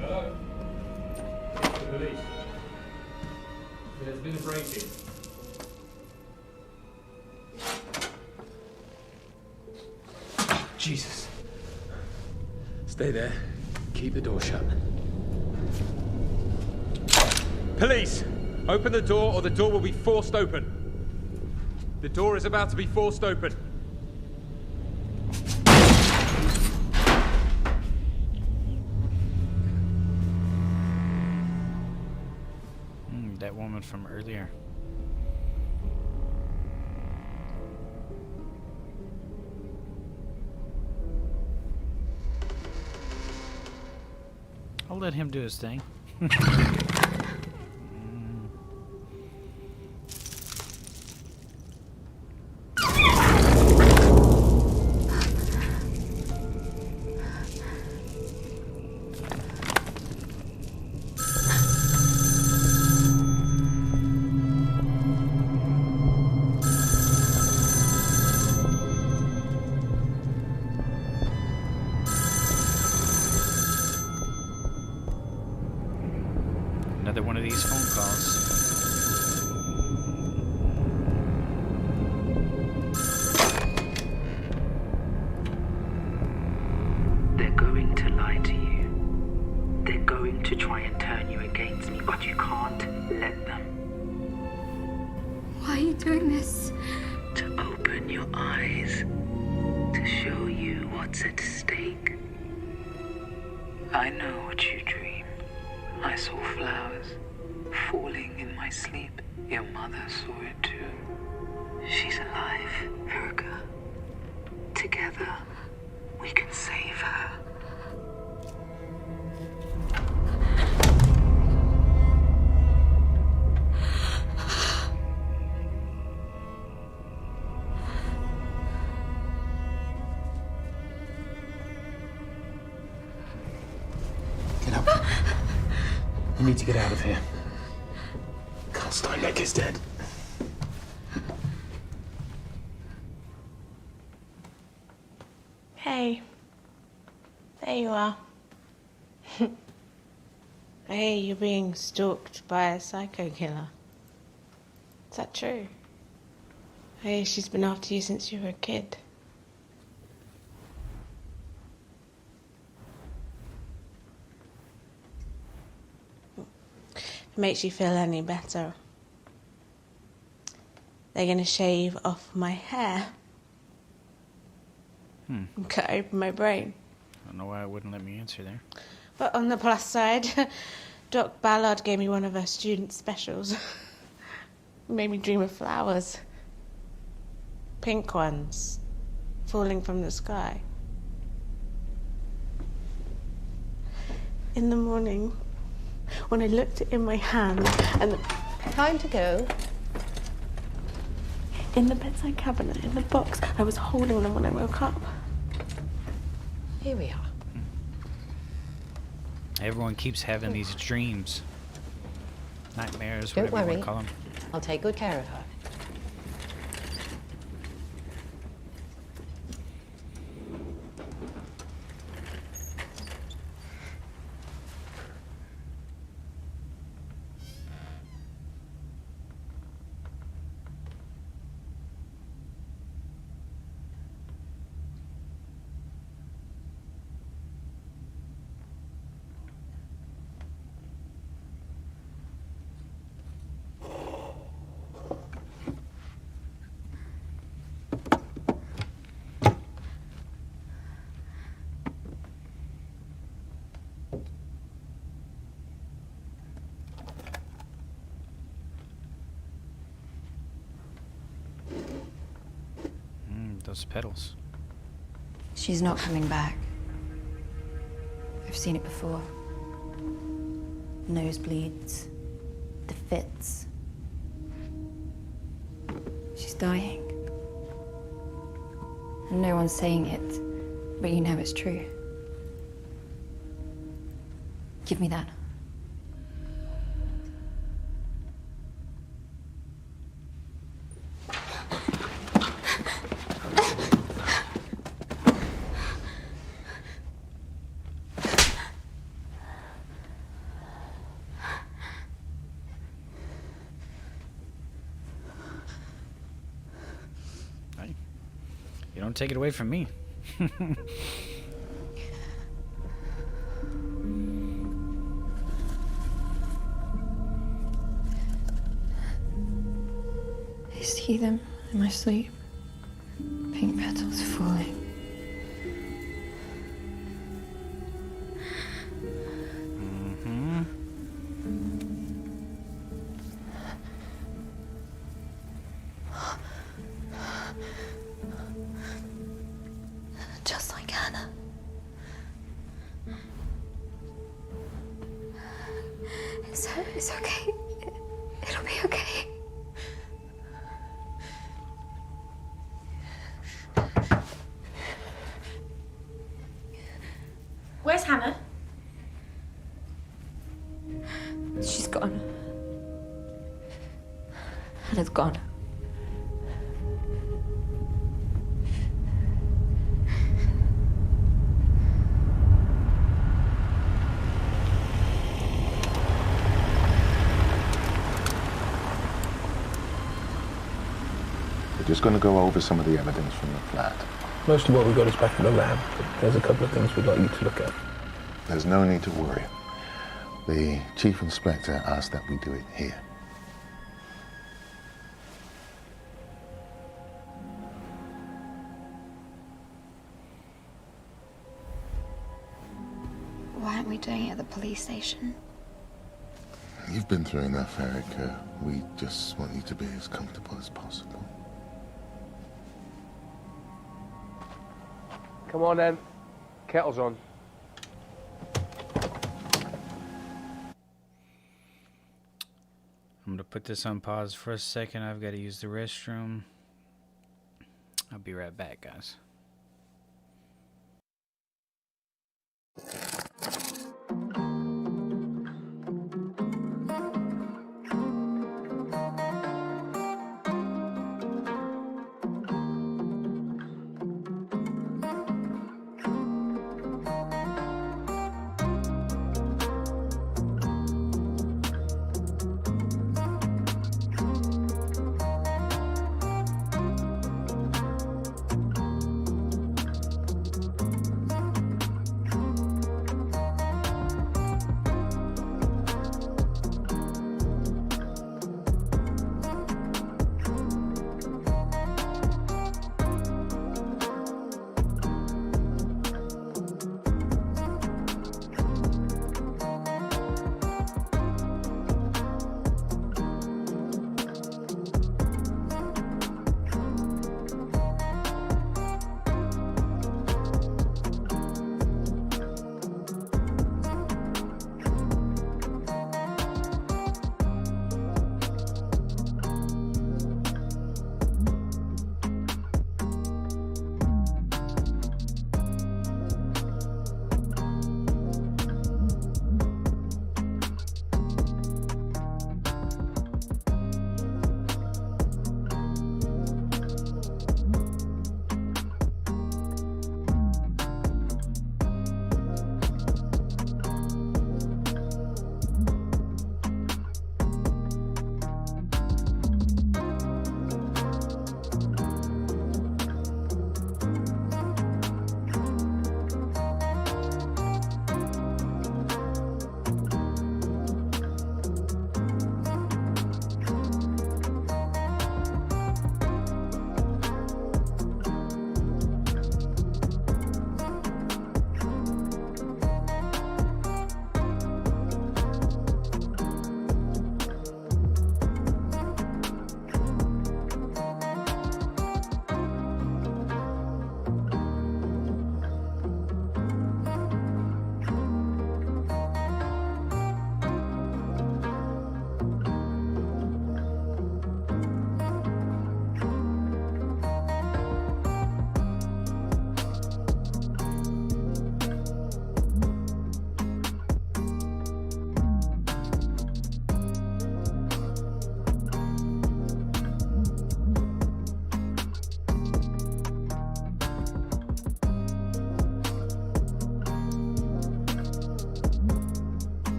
Hello? It's the police. There's been a break-in. Jesus. Stay there. Keep the door shut.
Police! Open the door or the door will be forced open. The door is about to be forced open.
That woman from earlier. I'll let him do his thing. Another one of these phone calls.
They're going to lie to you. They're going to try and turn you against me, but you can't let them.
Why are you doing this?
To open your eyes, to show you what's at stake. I know what you dream. I saw flowers falling in my sleep. Your mother saw it too. She's alive, Erica. Together, we can save her.
Get up. We need to get out of here. Carl Steinbeck is dead.
Hey. There you are. I hear you're being stalked by a psycho killer. Is that true? I hear she's been after you since you were a kid. If it makes you feel any better, they're going to shave off my hair and cut open my brain.
I don't know why it wouldn't let me answer there.
But on the plus side, Doc Ballard gave me one of her student specials. Made me dream of flowers. Pink ones, falling from the sky. In the morning, when I looked it in my hand and the...
Time to go.
In the bedside cabinet, in the box, I was holding them when I woke up.
Here we are.
Everyone keeps having these dreams. Nightmares,
Don't
whatever you
worry.
want to call them.
I'll take good care of her.
Those pedals.
She's not coming back. I've seen it before. Nosebleeds, the fits. She's dying. And no one's saying it, but you know it's true. Give me that.
You don't take it away from me.
I see them in my sleep. Pink petals falling. Just like Hannah. It's okay. It'll be okay.
Where's Hannah?
She's gone. Hannah's gone.
We're just going to go over some of the evidence from the flat.
Most of what we got is back in the lab, but there's a couple of things we'd like you to look at.
There's no need to worry. The chief inspector asked that we do it here.
Why aren't we doing it at the police station?
You've been through enough, Erica. We just want you to be as comfortable as possible.
Come on then. Kettle's on.
I'm gonna put this on pause for a second. I've got to use the restroom. I'll be right back, guys.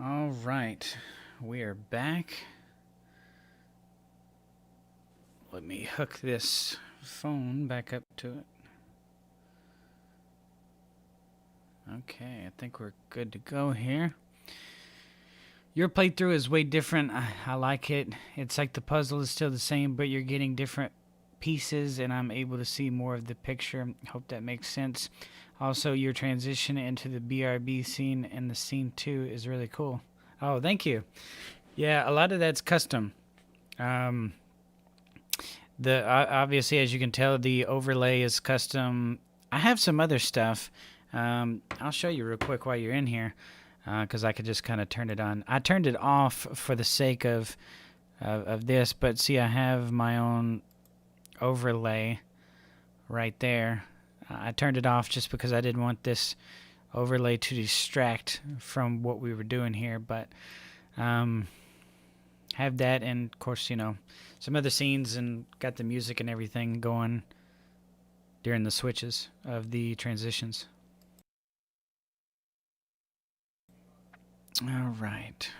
All right, we are back. Let me hook this phone back up to it. Okay, I think we're good to go here. Your playthrough is way different. I like it. It's like the puzzle is still the same, but you're getting different pieces, and I'm able to see more of the picture. Hope that makes sense. Also, your transition into the BRB scene and the scene 2 is really cool. Oh, thank you. Yeah, a lot of that's custom. Obviously, as you can tell, the overlay is custom. I have some other stuff. I'll show you real quick while you're in here. because I could just kind of turn it on. I turned it off for the sake of this, but see, I have my own overlay right there. I turned it off just because I didn't want this overlay to distract from what we were doing here, but have that, and of course, you know, some other scenes, and got the music and everything going during the switches of the transitions. All right.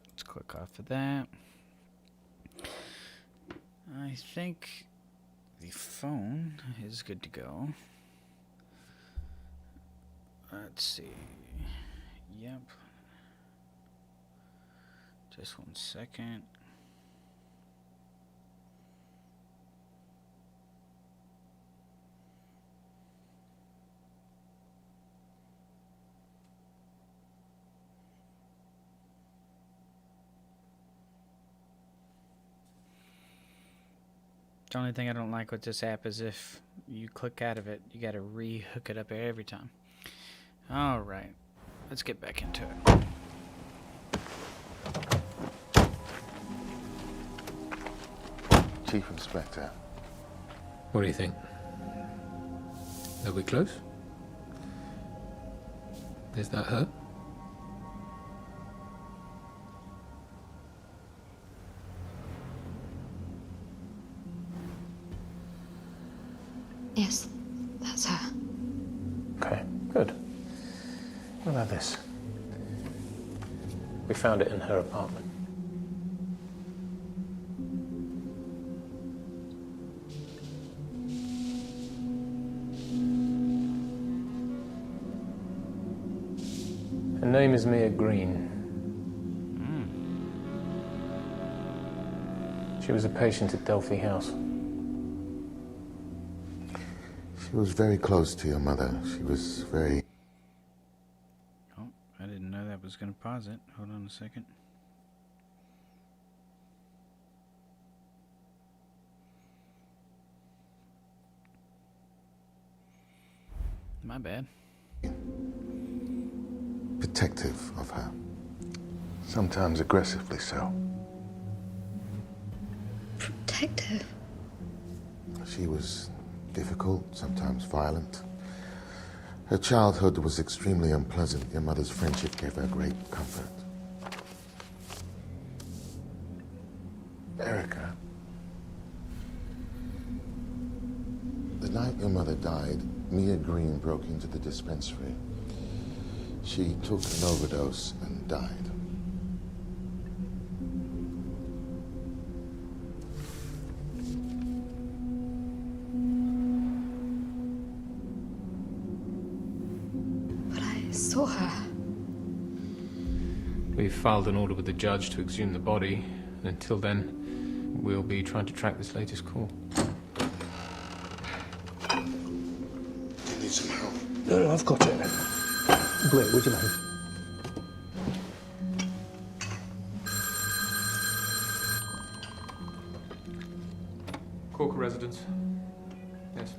Let's click off of that. I think the phone is good to go. Let's see. Yep. Just 1 second. The only thing I don't like with this app is if you click out of it, you gotta re-hook it up every time. Alright, let's get back into it.
Chief Inspector.
What do you think? Are we close? Is that her?
Yes, that's her.
Okay, good. What about this? We found it in her apartment. Her name is Mia Green. She was a patient at Delphi House.
She was very close to your mother. She was very...
Oh, I didn't know that was going to pause it. Hold on a second. My bad.
protective of her. Sometimes aggressively so.
Protective?
She was difficult, sometimes violent. Her childhood was extremely unpleasant. Your mother's friendship gave her great comfort. Erica. The night your mother died, Mia Green broke into the dispensary. She took an overdose and died.
But I saw her.
We've filed an order with the judge to exhume the body, and until then, we'll be trying to track this latest call.
You need some help?
No, I've got it. Wait, would you mind?
Corker residence. Yes.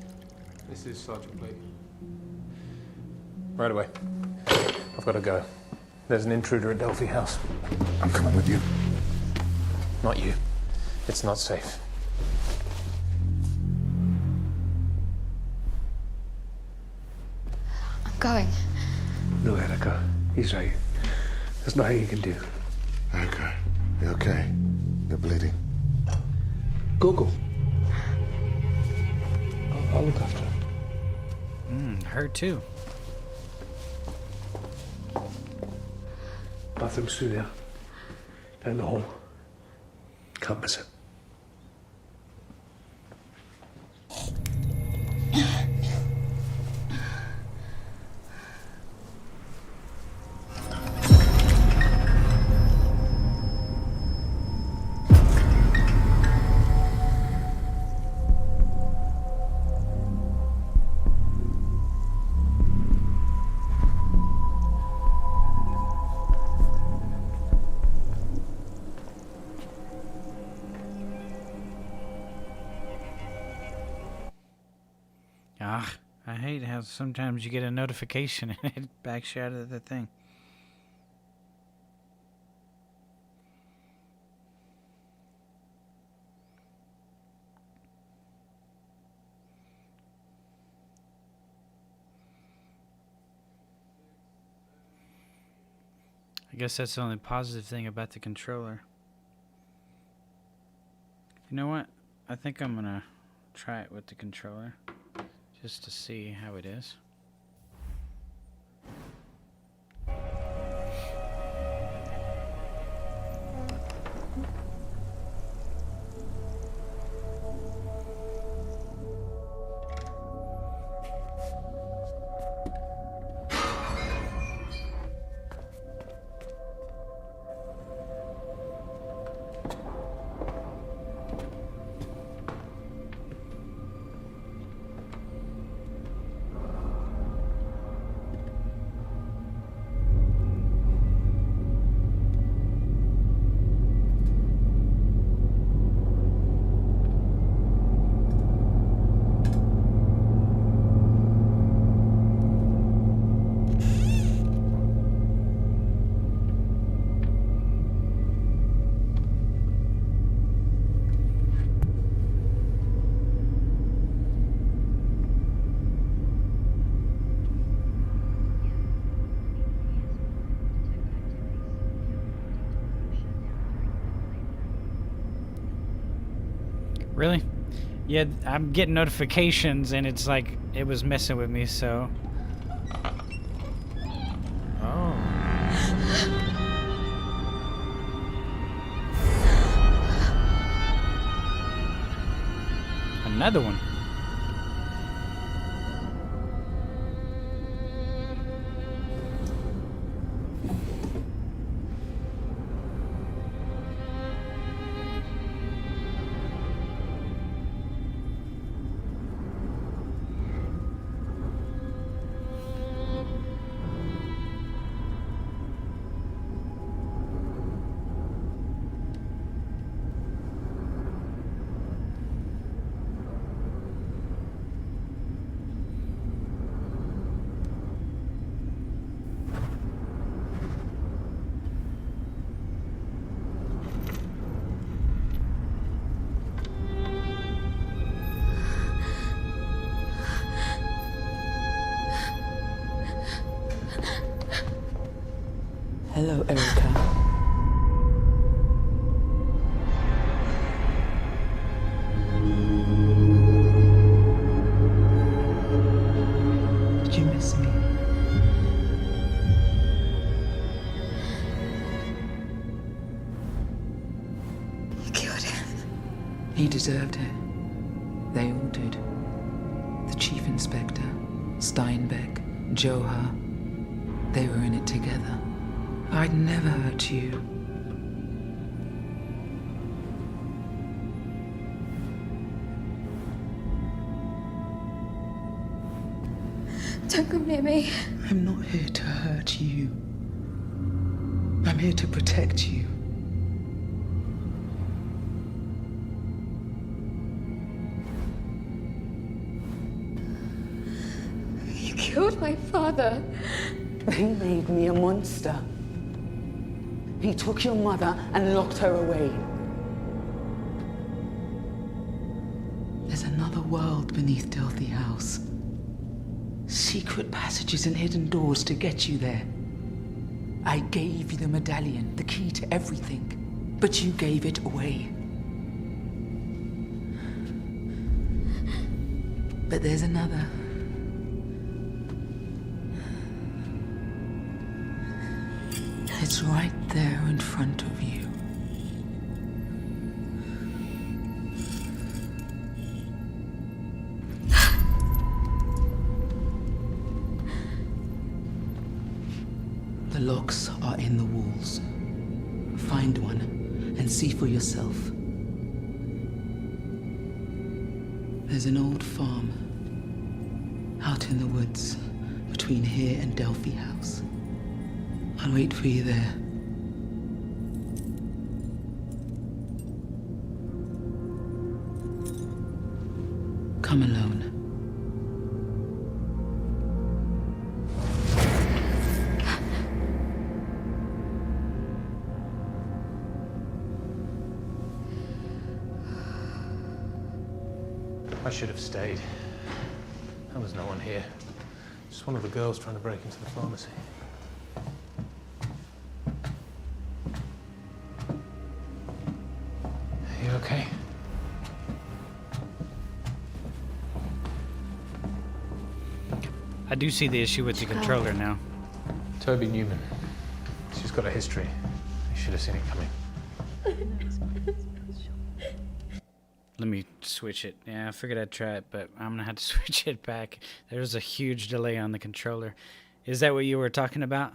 This is Sergeant Blake. Right away. I've got to go. There's an intruder at Delphi House.
I'm coming with you.
Not you. It's not safe.
I'm going.
No, Erica. He's right. There's nothing you can do.
Erica, you okay? You're bleeding.
Go. I'll look after her.
Her too.
Bathroom's through there. Down the hall. Can't miss it.
sometimes you get a notification and it backs you out of the thing. I guess that's the only positive thing about the controller. You know what? I think I'm gonna try it with the controller just to see how it is. Really? Yeah, I'm getting notifications and it's like it was messing with me, so. Oh. Another one.
Hello, Erica. Did you miss me?
You killed him.
He deserved it. They all did. The Chief Inspector, Steinbeck, Johar. They were in it together. I'd never hurt you.
Don't come near me.
I'm not here to hurt you. I'm here to protect you.
You killed my father.
He made me a monster. He took your mother and locked her away. There's another world beneath Delphi House. Secret passages and hidden doors to get you there. I gave you the medallion, the key to everything, but you gave it away. But there's another. It's right there in front of you. The locks are in the walls. Find one and see for yourself. There's an old farm out in the woods between here and Delphi House. I'll wait for you there. Come alone.
should have stayed. There was no one here. Just one of the girls trying to break into the pharmacy. Are you okay?
I do see the issue with the controller now.
Toby Newman. She's got a history. You should have seen it coming.
Let me switch it. Yeah, I figured I'd try it, but I'm gonna have to switch it back. There's a huge delay on the controller. Is that what you were talking about?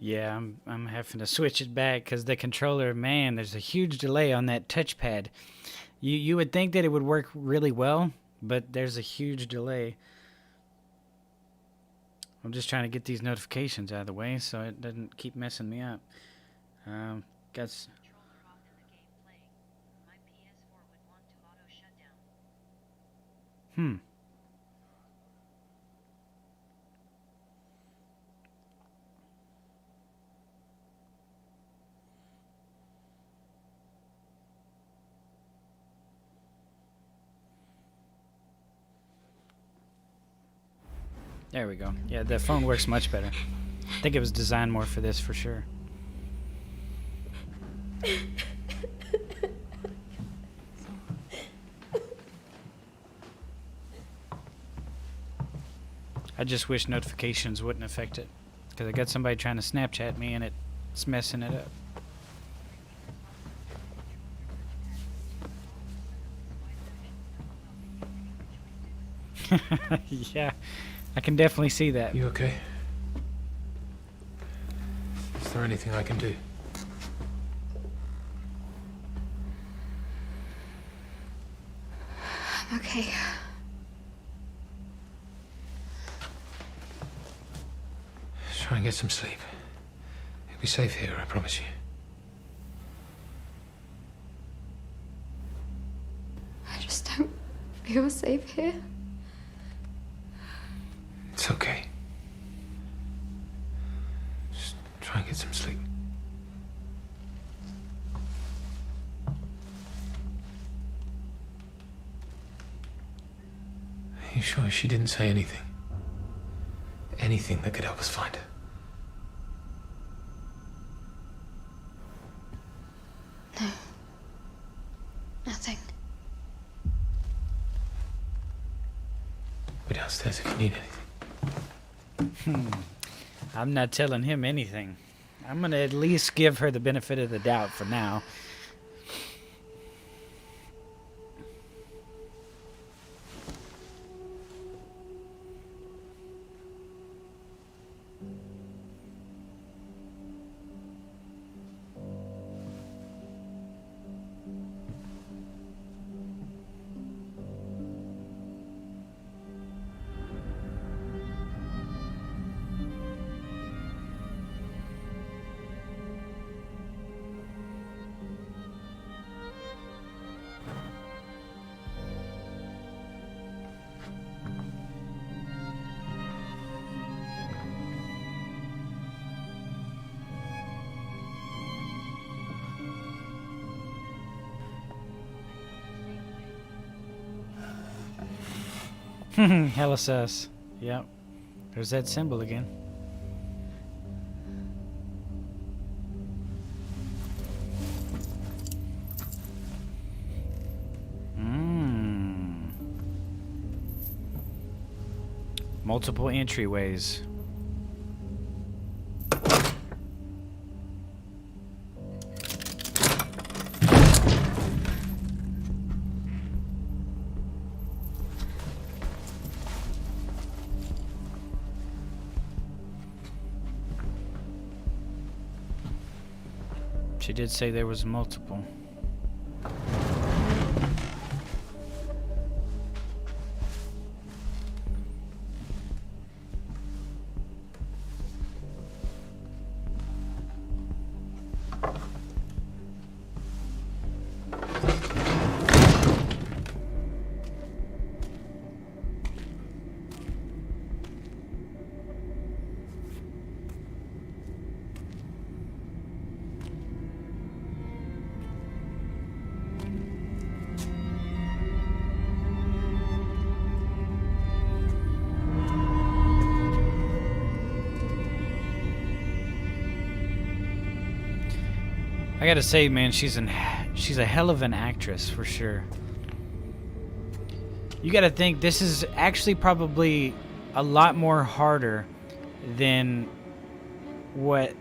Yeah, I'm having to switch it back because the controller, man, there's a huge delay on that touchpad. You would think that it would work really well, but there's a huge delay. I'm just trying to get these notifications out of the way so it doesn't keep messing me up. Guess. There we go. Yeah, the phone works much better. I think it was designed more for this for sure. I just wish notifications wouldn't affect it, because I got somebody trying to Snapchat me and it's messing it up. Yeah, I can definitely see that.
You okay? Is there anything I can do?
I'm okay.
Try and get some sleep. You'll be safe here, I promise you.
I just don't feel safe here.
It's okay. Just try and get some sleep. Are you sure she didn't say anything? Anything that could help us find her?
No. Nothing.
We're downstairs if you need anything.
I'm not telling him anything. I'm gonna at least give her the benefit of the doubt for now. Hella sus. Yep. There's that symbol again. Multiple entryways. She did say there was multiple. I gotta say, man, she's a hell of an actress for sure. You gotta think this is actually probably a lot more harder than what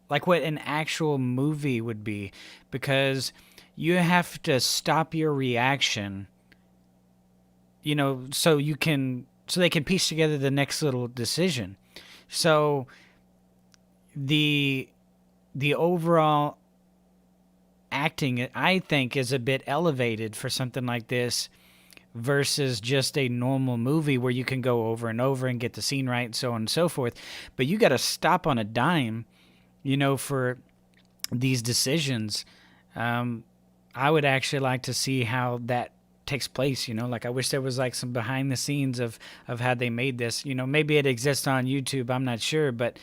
like what an actual movie would be, because you have to stop your reaction, you know, so they can piece together the next little decision. So the overall acting, I think, is a bit elevated for something like this versus just a normal movie where you can go over and over and get the scene right and so on and so forth. But you got to stop on a dime, you know, for these decisions. I would actually like to see how that takes place, you know. Like, I wish there was like some behind the scenes of how they made this. You know, maybe it exists on YouTube, I'm not sure, but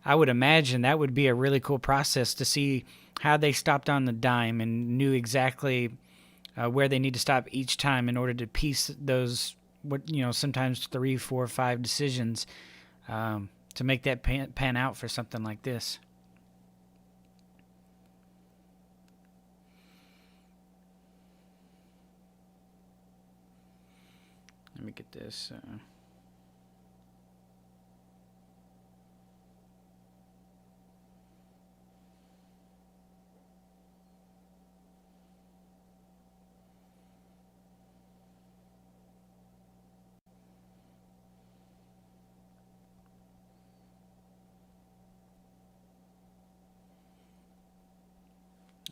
I would imagine that would be a really cool process to see how they stopped on the dime and knew exactly where they need to stop each time in order to piece those, what, you know, sometimes 3, 4, 5 decisions to make that pan out for something like this. Let me get this.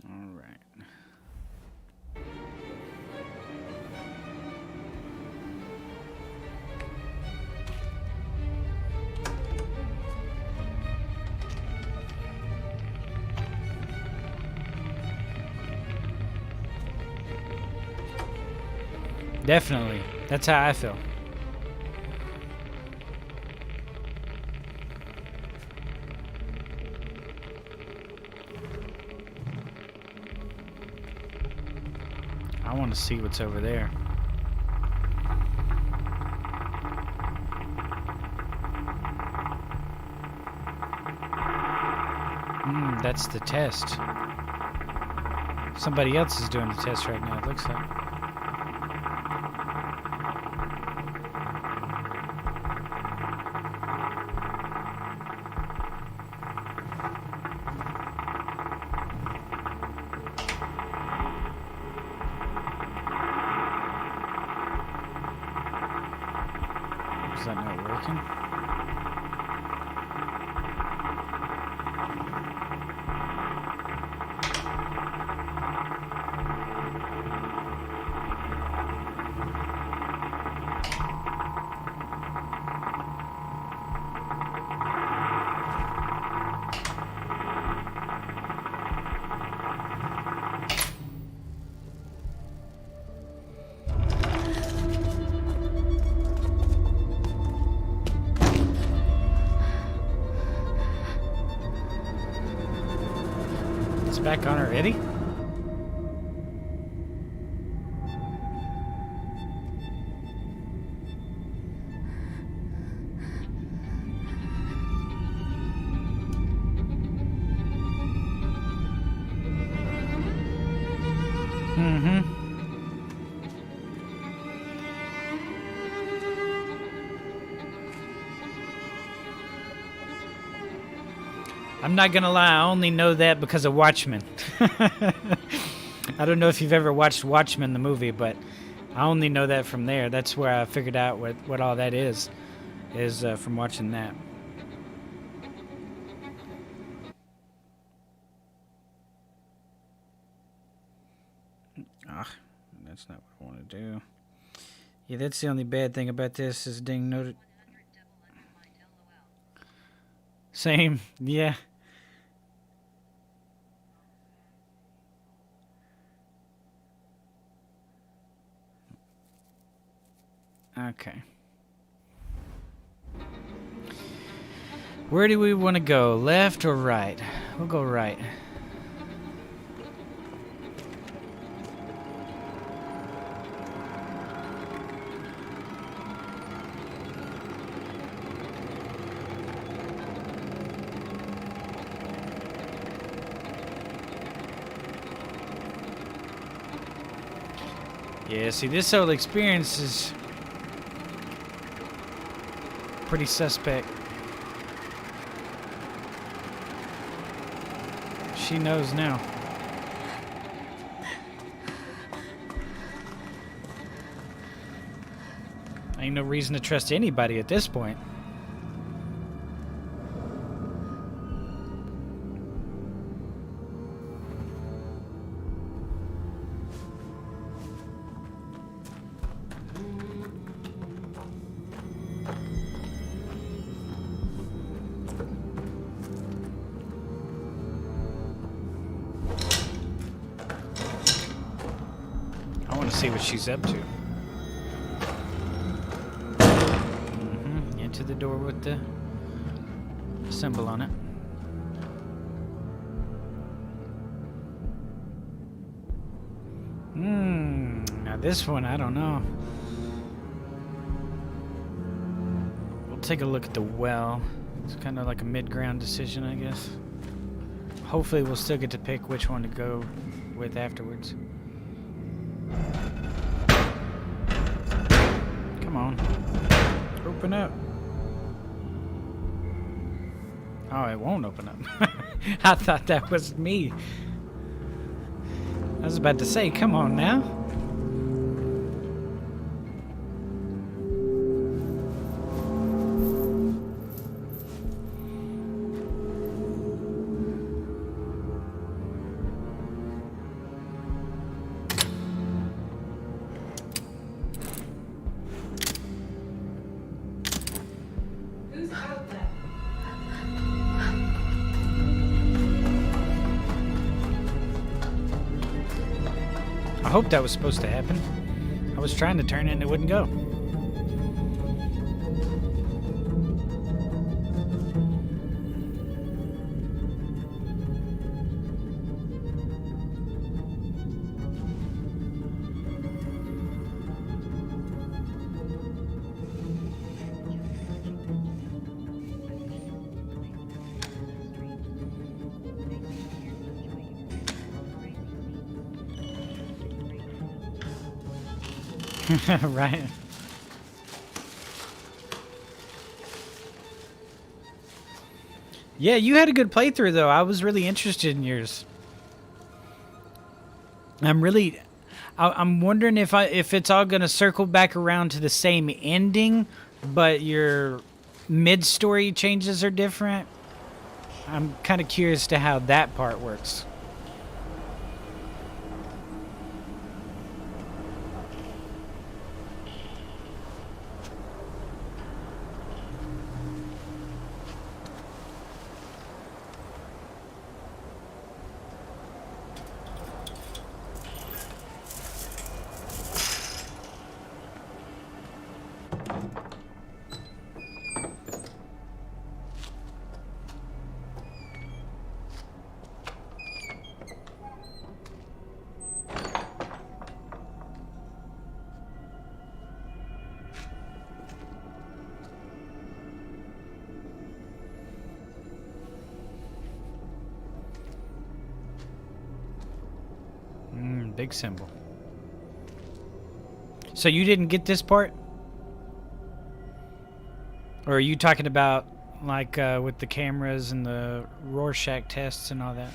All right. Definitely. That's how I feel. I want to see what's over there. That's the test. Somebody else is doing the test right now, it looks like. Is that not working? It's back on already? I'm not gonna lie, I only know that because of Watchmen. I don't know if you've ever watched Watchmen, the movie, but I only know that from there. That's where I figured out what all that is from watching that. Ah, that's not what I want to do. Yeah, that's the only bad thing about this is ding noted. Same, yeah. Okay. Where do we want to go? Left or right? We'll go right. Yeah, see, this whole experience is pretty suspect. She knows now. Ain't no reason to trust anybody at this point. I want to see what she's up to. Into the door with the symbol on it. Now this one, I don't know. We'll take a look at the well. It's kind of like a mid-ground decision, I guess. Hopefully we'll still get to pick which one to go with afterwards. Come on. Open up. Oh, it won't open up. I thought that was me. I was about to say, come on now.
Who's out there?
I hope that was supposed to happen. I was trying to turn it and it wouldn't go. Right. Yeah, you had a good playthrough though. I was really interested in yours. I'm wondering if it's all gonna circle back around to the same ending, but your mid-story changes are different. I'm kind of curious to how that part works. Big symbol. So you didn't get this part? Or are you talking about like with the cameras and the Rorschach tests and all that?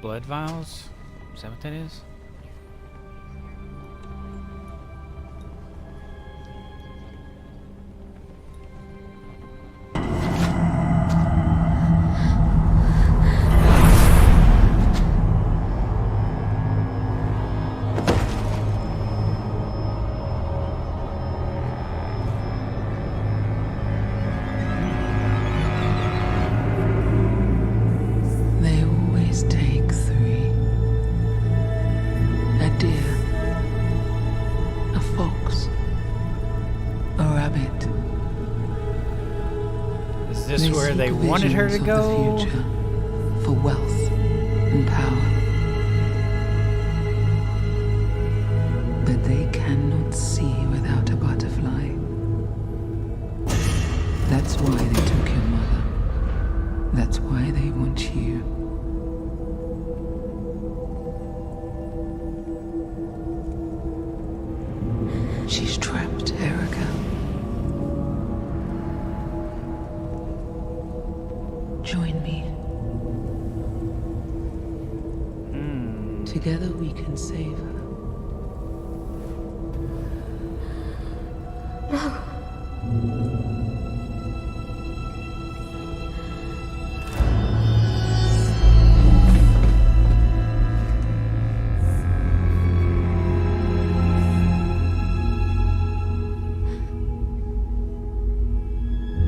Blood vials? Is that what that is?
it.
Is this where
seek
they wanted her to
visions of
go?
the future, for wealth and power. But they cannot see without a butterfly. That's why they took your mother. That's why they want you. She's trapped, Erica. Join me. Together we can save her.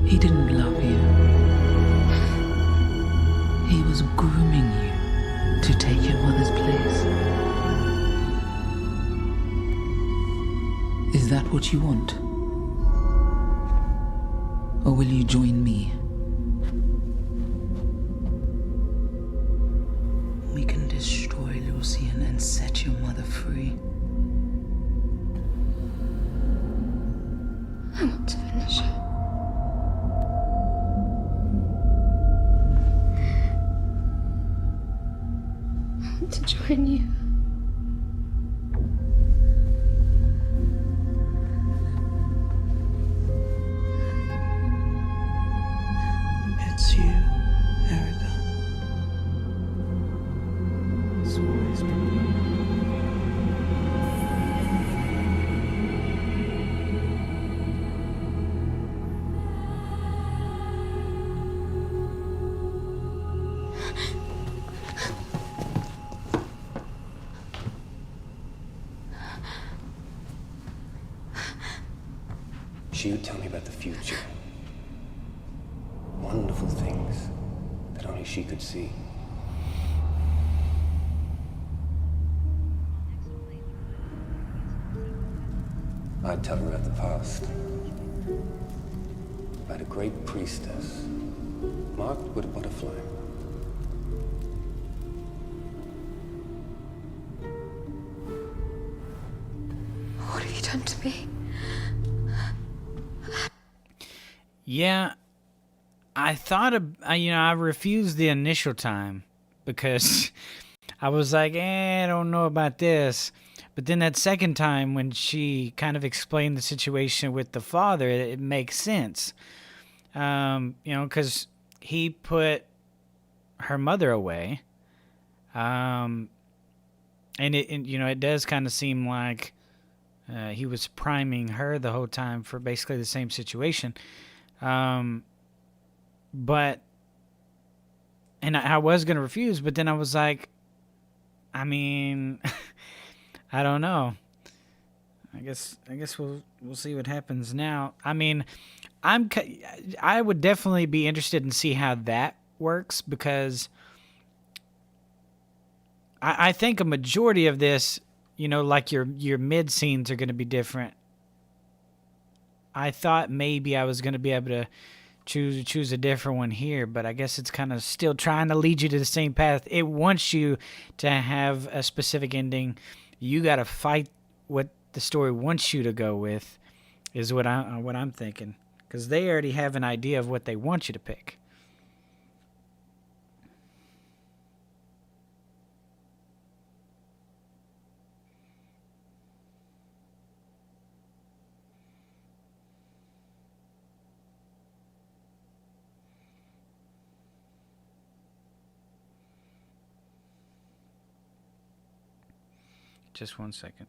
He didn't love you. He was grooming you to take your mother's place. Is that what you want? Or will you join me? We can destroy Lucian and set your mother free.
I want to finish her. I want to join you.
It's you, Erica. It's always been you.
She would tell me about the future. Wonderful things that only she could see. I'd tell her about the past. About a great priestess, marked with a butterfly.
What have you done to me?
Yeah, I thought I refused the initial time because I was like, I don't know about this. But then that second time when she kind of explained the situation with the father, it makes sense. Because he put her mother away. And it does kind of seem like he was priming her the whole time for basically the same situation. But I was going to refuse, but then I was like, I mean, I don't know. I guess we'll see what happens now. I mean, I would definitely be interested in see how that works, because I think a majority of this, like your mid scenes are going to be different. I thought maybe I was going to be able to choose a different one here, but I guess it's kind of still trying to lead you to the same path. It wants you to have a specific ending. You got to fight what the story wants you to go with, is what I'm thinking, because they already have an idea of what they want you to pick. Just 1 second.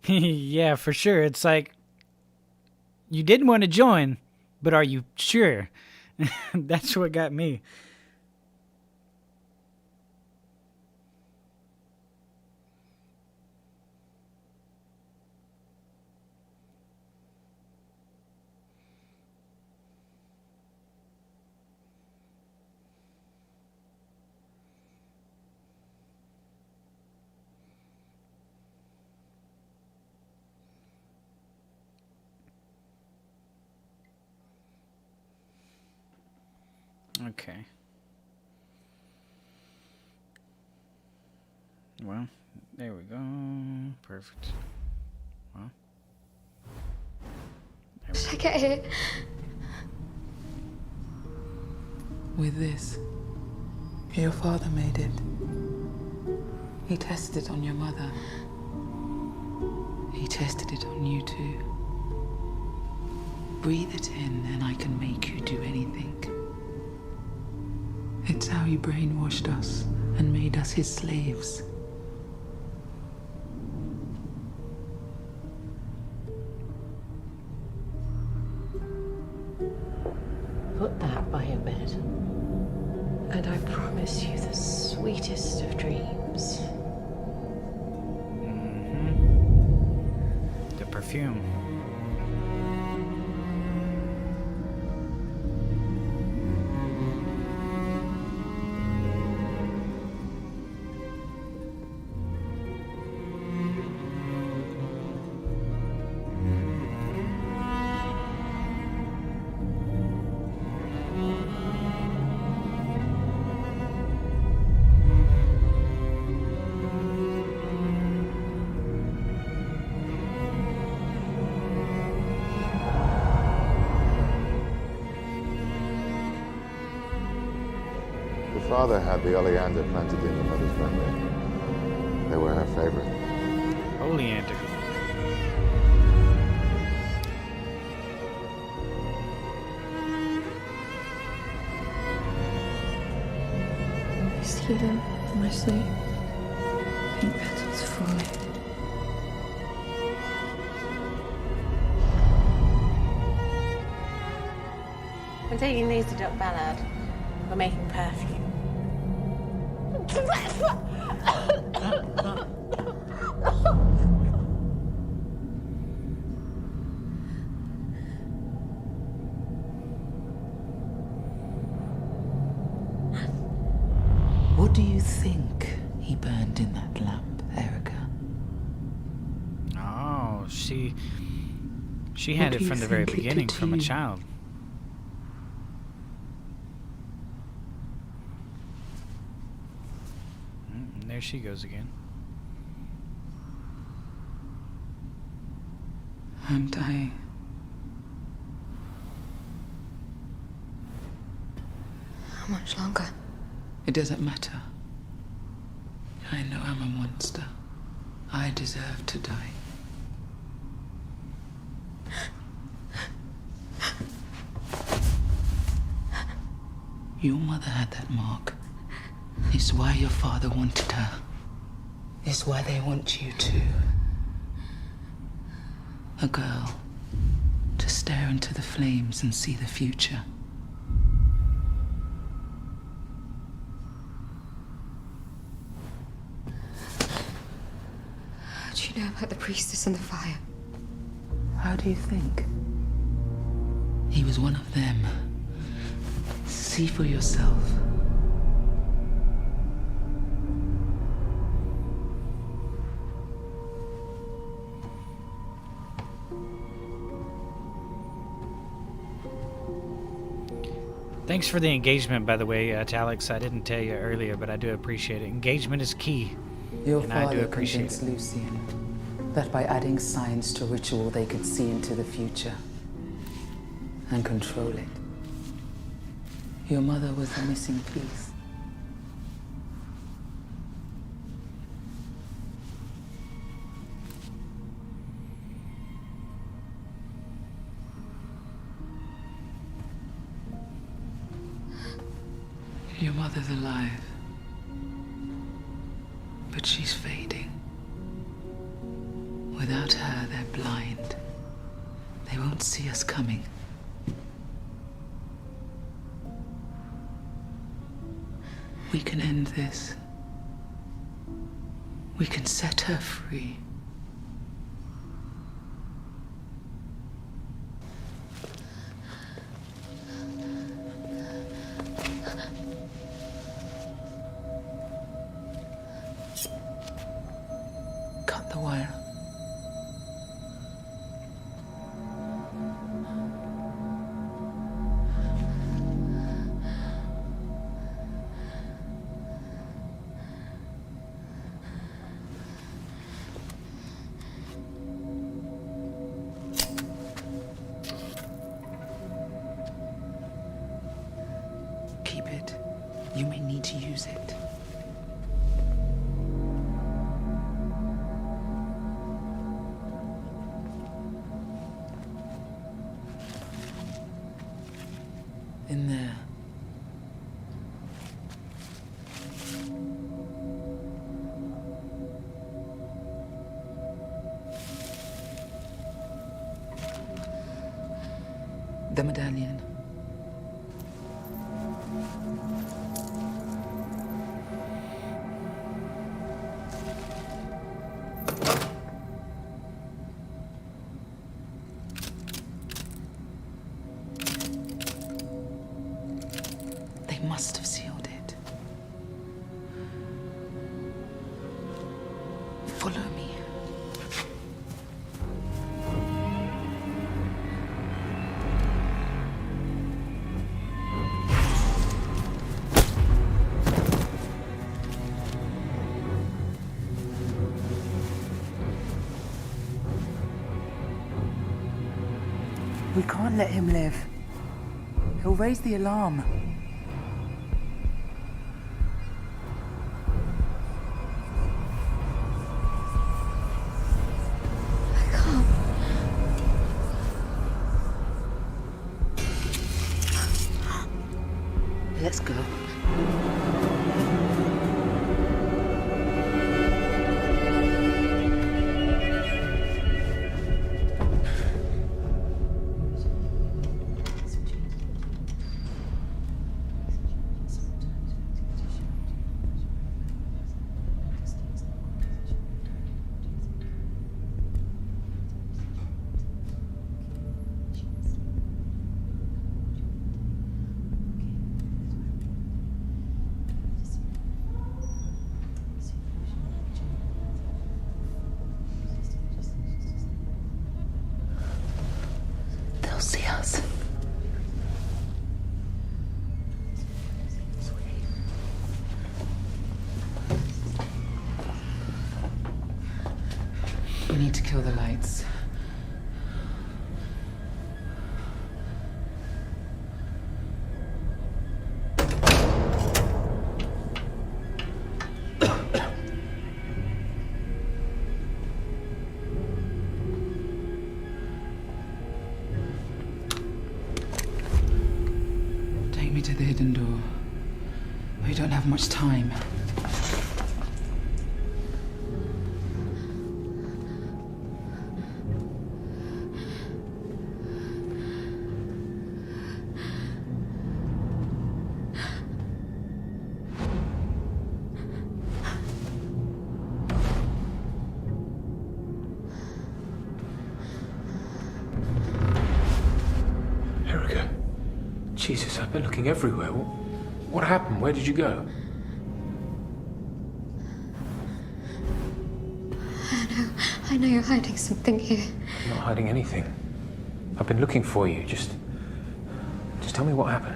Yeah, for sure. It's like, you didn't want to join, but are you sure? That's what got me. Okay. Well, there we go. Perfect. Well.
Did I get here?
With this, your father made it. He tested it on your mother. He tested it on you too. Breathe it in and I can make you do anything. It's how he brainwashed us and made us his slaves. Put that by your bed. And I promise you the sweetest of dreams.
The perfume.
Your father had the oleander planted in your mother's memory. They were her favorite.
Oleander.
I see them in my sleep. Pink petals falling.
I'm taking these to Dr. Ballard. We're making perfume.
What do you think he burned in that lamp, Erica?
Oh, she
What
had
do
it
you
from the very
think it
beginning,
did to
from a
you?
child. There she goes again.
I'm dying.
How much longer?
It doesn't matter. I know I'm a monster. I deserve to die. Your mother had that mark. It's why your father wanted her. It's why they want you too. A girl to stare into the flames and see the future.
How do you know about the priestess and the fire?
How do you think? He was one of them. See for yourself.
Thanks for the engagement, by the way, to Alex. I didn't tell you earlier, but I do appreciate it. Engagement is key,
Your
and I do
father
appreciate
convinced
it.
Lucian that by adding science to ritual, they could see into the future and control it. Your mother was the missing piece. Your mother's alive, but she's fading. Without her, they're blind. They won't see us coming. We can end this. We can set her free. Cut the wire. In there. The medallion. They must have sealed it. Follow me.
We can't let him live. He'll raise the alarm.
Let's go. They'll see us. We need to kill the lights. Take me to the hidden door. We don't have much time.
Erica. Jesus, I've been looking everywhere. What happened? Where did you go?
I know you're hiding something here.
I'm not hiding anything. I've been looking for you. Just tell me what happened.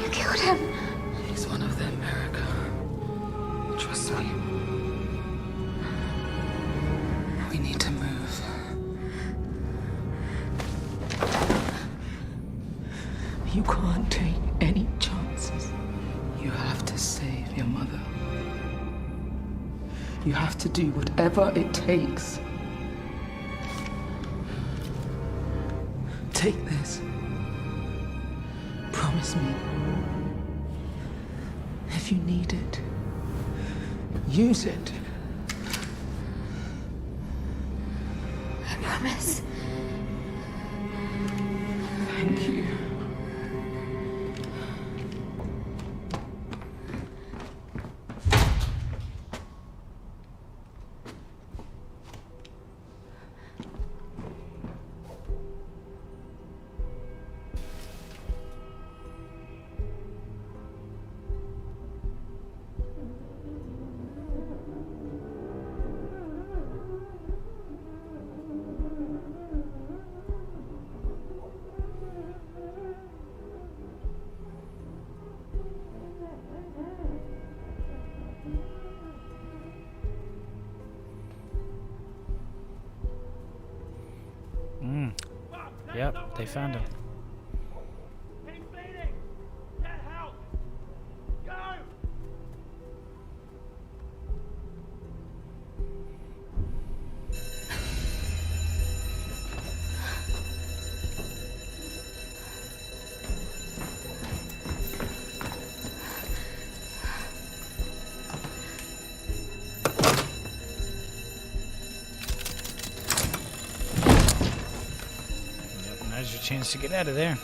You killed him.
He's one of them, Erica. Trust me. We need to move. You can't take any chances. You have to save your mother. You have to do whatever it takes. Take this. Promise me. If you need it, use it.
I promise.
Thank you.
Yep, they found him. Now's your chance to get out of there.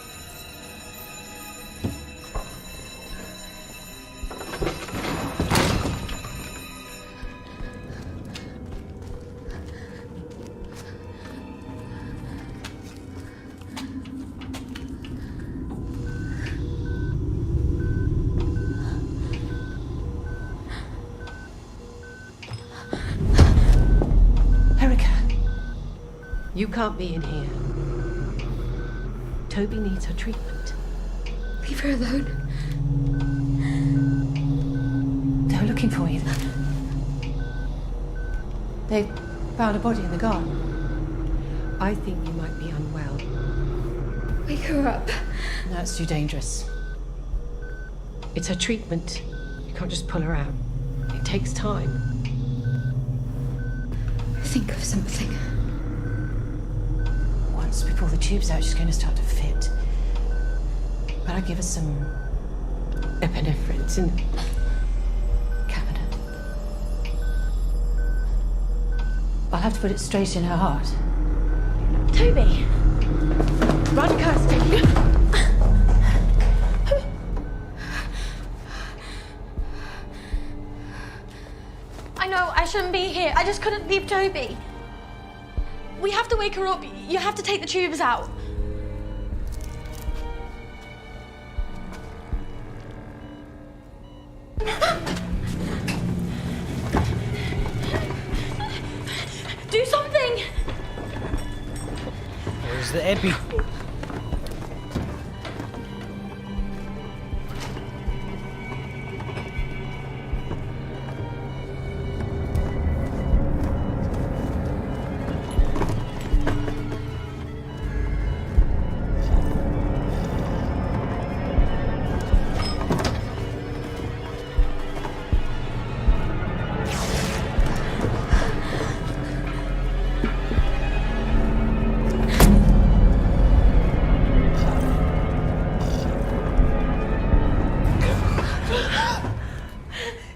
You can't be in here. Toby needs her treatment.
Leave her alone.
They were looking for you. They found a body in the garden.
I think you might be unwell.
Wake her up.
No, it's too dangerous.
It's her treatment. You can't just pull her out. It takes time.
Think of something.
Once we pull the tubes out, she's going to start to fit. But I give her some
Epinephrine. It's in the
cabinet. I'll have to put it straight in her heart.
Toby!
Run, Kirsty!
I know, I shouldn't be here. I just couldn't leave Toby. We have to wake her up. You have to take the tubes out. Do something!
There's the epi.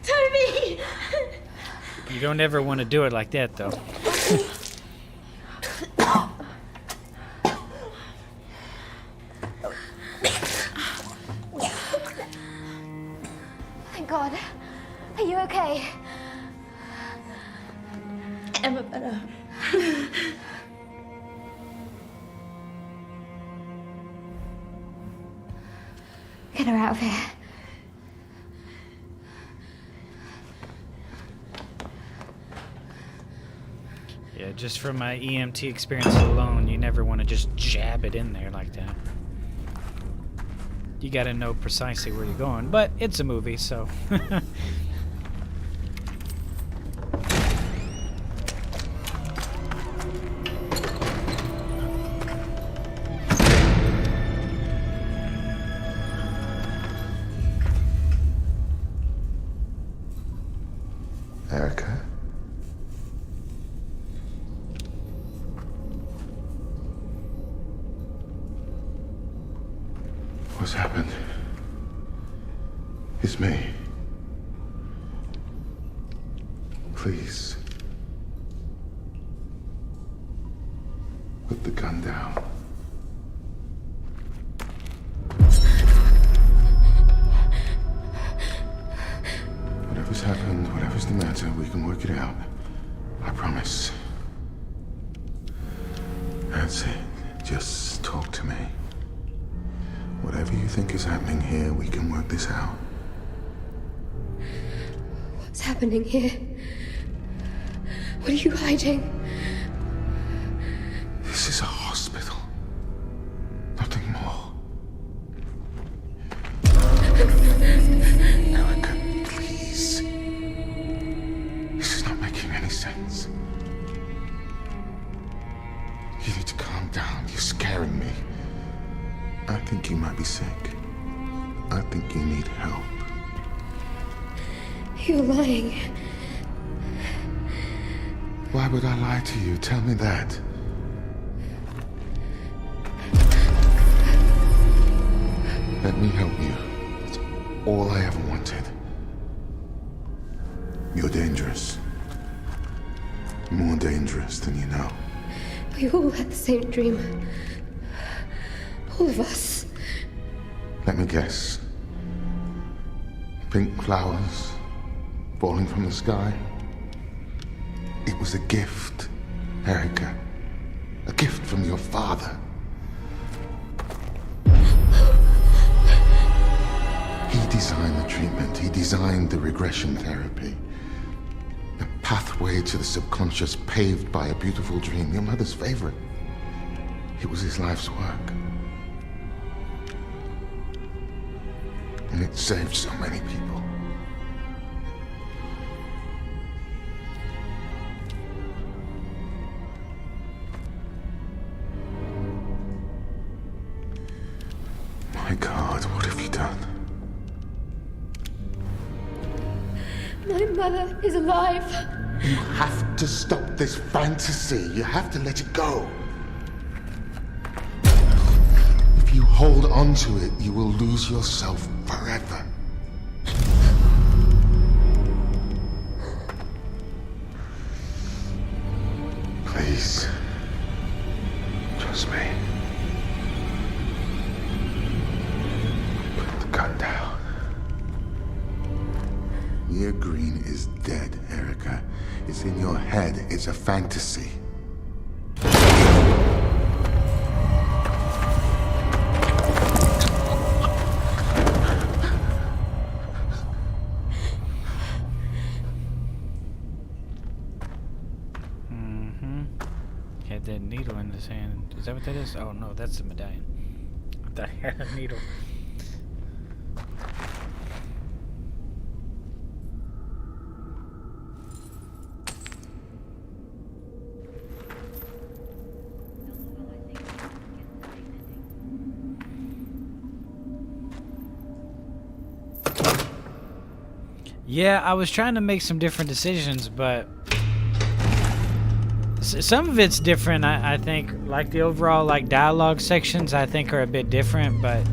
Toby!
You don't ever want to do it like that, though.
Thank God. Are you okay? Emma better. Get her out of here.
Yeah, just from my EMT experience alone, you never want to just jab it in there like that. You gotta know precisely where you're going, but it's a movie, so...
Erica? What's happened? It's me. Please. Put the gun down. Whatever's happened, whatever's the matter, we can work it out. I promise. That's it. Just talk to me. Whatever you think is happening here, we can work this out.
What's happening here? What are you hiding?
This is a hospital. Nothing more. Erica, please. This is not making any sense. You need to calm down. You're scaring me. I think you might be sick. I think you need help.
You're lying.
Why would I lie to you? Tell me that. Let me help you. It's all I ever wanted. You're dangerous. More dangerous than you know.
We all had the same dream. All of us.
Let me guess. Pink flowers falling from the sky. It was a gift, Erica. A gift from your father. He designed the treatment. He designed the regression therapy. The pathway to the subconscious paved by a beautiful dream. Your mother's favorite. It was his life's work. And it saved so many people. My God, what have you done?
My mother is alive.
You have to stop this fantasy. You have to let it go. If you hold on to it, you will lose yourself forever. Please, trust me. Put the gun down. Mia Green is dead, Erica. It's in your head. It's a fantasy.
Had that needle in his hand. Is that what that is? Oh no, that's the medallion. I thought he had a needle. Yeah, I was trying to make some different decisions, but some of it's different. I think, like the overall like dialogue sections, I think are a bit different, but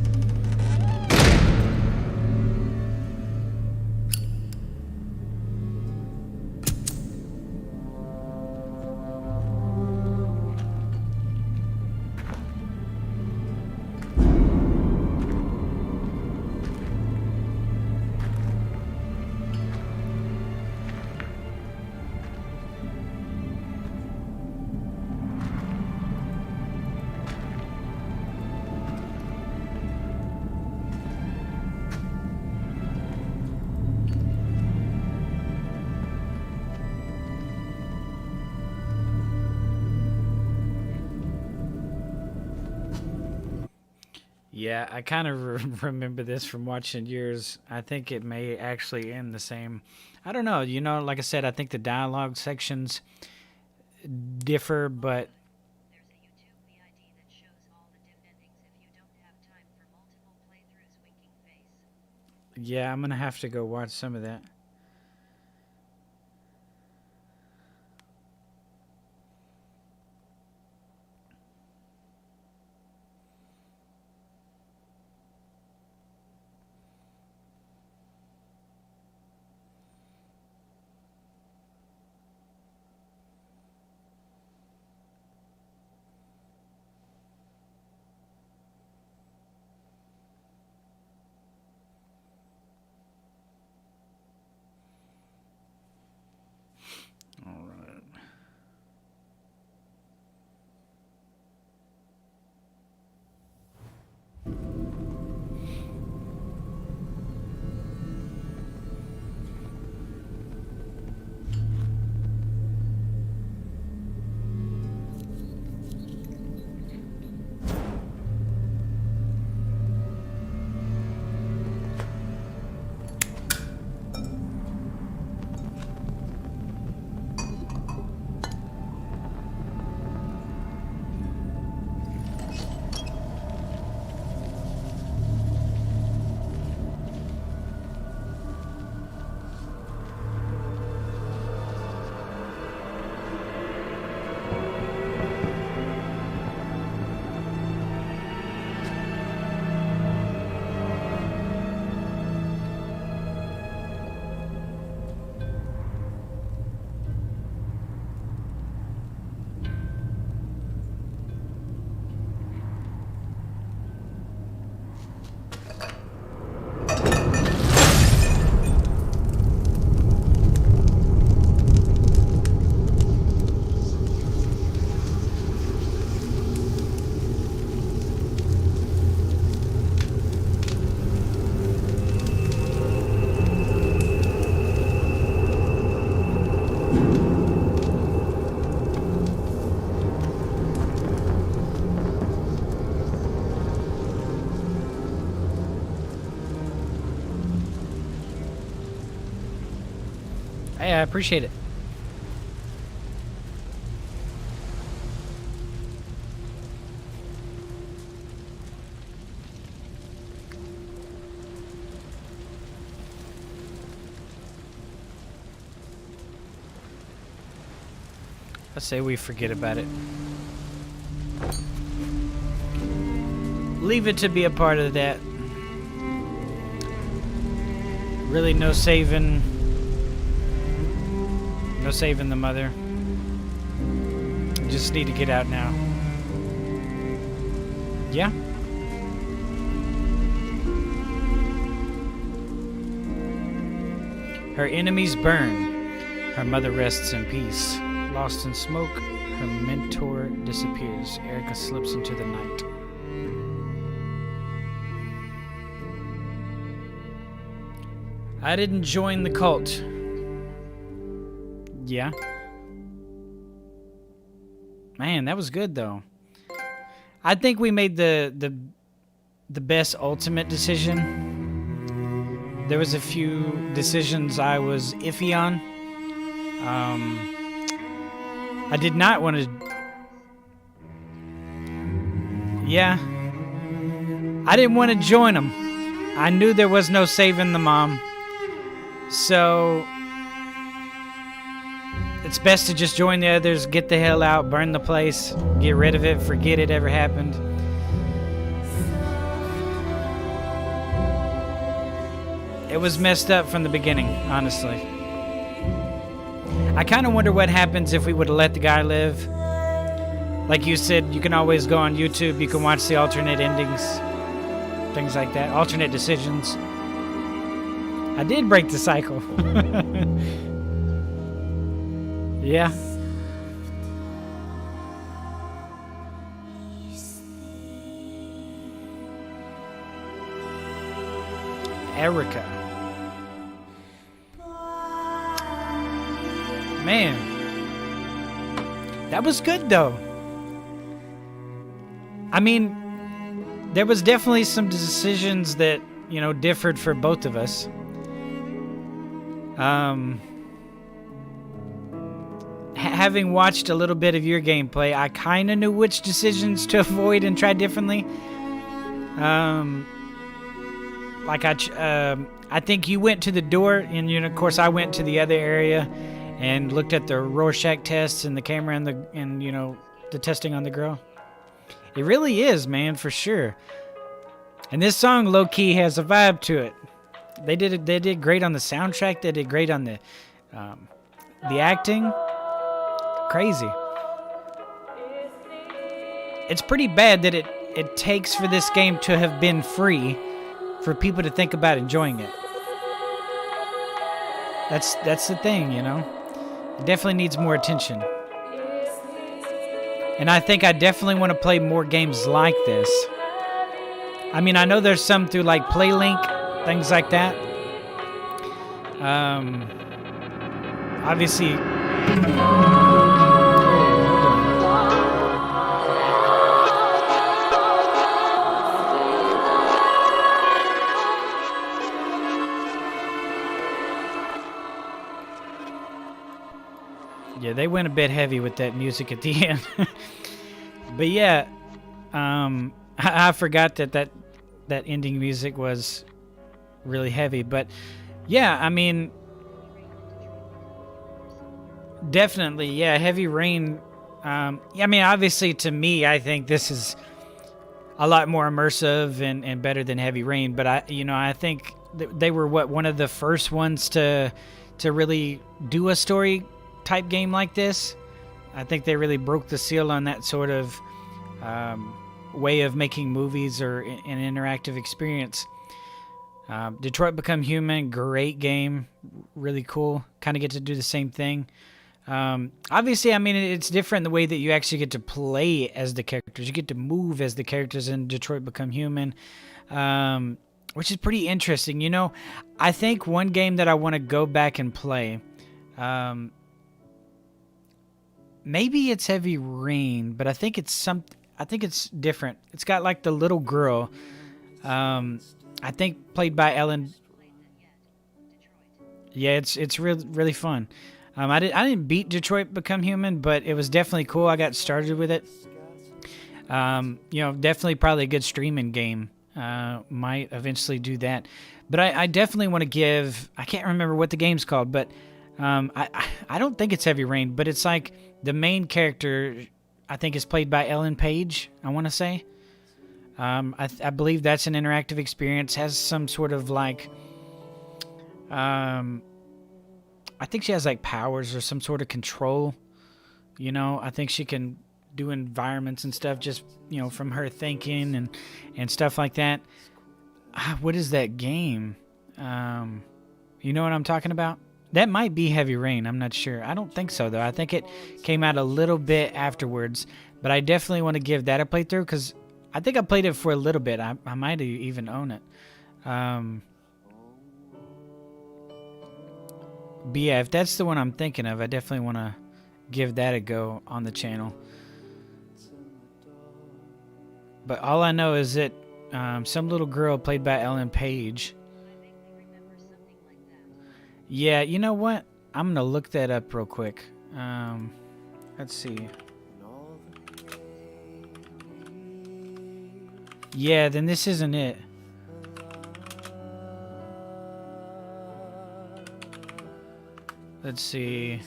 yeah, I kind of remember this from watching yours. I think it may actually end the same. I don't know. You know, like I said, I think the dialogue sections differ, but yeah, I'm gonna have to go watch some of that. Hey, I appreciate it. I say we forget about it. Leave it to be a part of that. Really no saving. No saving the mother. Just need to get out now. Yeah? Her enemies burn. Her mother rests in peace. Lost in smoke, her mentor disappears. Erica slips into the night. I didn't join the cult. Yeah. Man, that was good though. I think we made the best ultimate decision. There was a few decisions I was iffy on. I did not want to. Yeah. I didn't want to join them. I knew there was no saving the mom. So it's best to just join the others, get the hell out, burn the place, get rid of it, forget it ever happened. It was messed up from the beginning, honestly. I kind of wonder what happens if we would have let the guy live. Like you said, you can always go on YouTube, you can watch the alternate endings, things like that, alternate decisions. I did break the cycle. Yeah. Erica. Man. That was good though. I mean, there was definitely some decisions that, you know, differed for both of us. Having watched a little bit of your gameplay, I kind of knew which decisions to avoid and try differently. Like I think you went to the door, and you know, of course, I went to the other area and looked at the Rorschach tests and the camera and you know, the testing on the girl. It really is, man, for sure. And this song, low key, has a vibe to it. They did great on the soundtrack. They did great on the acting. Crazy. It's pretty bad that it takes for this game to have been free for people to think about enjoying it. That's the thing, you know. It definitely needs more attention. And I think I definitely want to play more games like this. I mean, I know there's some through like PlayLink, things like that. Obviously. Yeah, they went a bit heavy with that music at the end. But yeah, I forgot that ending music was really heavy. But yeah, I mean, definitely, yeah, Heavy Rain. I mean, obviously, to me, I think this is a lot more immersive and better than Heavy Rain. But I think they were one of the first ones to really do a story type game like this. I think they really broke the seal on that sort of way of making movies or an interactive experience. Detroit Become Human, great game, really cool. Kind of get to do the same thing. Obviously, I mean, it's different the way that you actually get to play as the characters. You get to move as the characters in Detroit Become Human, which is pretty interesting. You know, I think one game that I want to go back and play, maybe it's Heavy Rain, but I think it's different. It's got like the little girl, I think played by Ellen. Yeah, it's really fun. I didn't beat Detroit Become Human, but it was definitely cool. I got started with it. Definitely probably a good streaming game. Might eventually do that. But I definitely want to give... I can't remember what the game's called, but I don't think it's Heavy Rain, but it's like the main character, I think, is played by Ellen Page, I want to say. I believe that's an interactive experience. Has some sort of like... I think she has like powers or some sort of control. I think she can do environments and stuff just, from her thinking and stuff like that. What is that game? You know what I'm talking about? That might be Heavy Rain. I'm not sure. I don't think so, though. I think it came out a little bit afterwards. But I definitely want to give that a playthrough because I think I played it for a little bit. I might even own it. But yeah, if that's the one I'm thinking of, I definitely want to give that a go on the channel. But all I know is that some little girl played by Ellen Page. Yeah, you know what? I'm going to look that up real quick. Let's see. Yeah, then this isn't it. Let's see.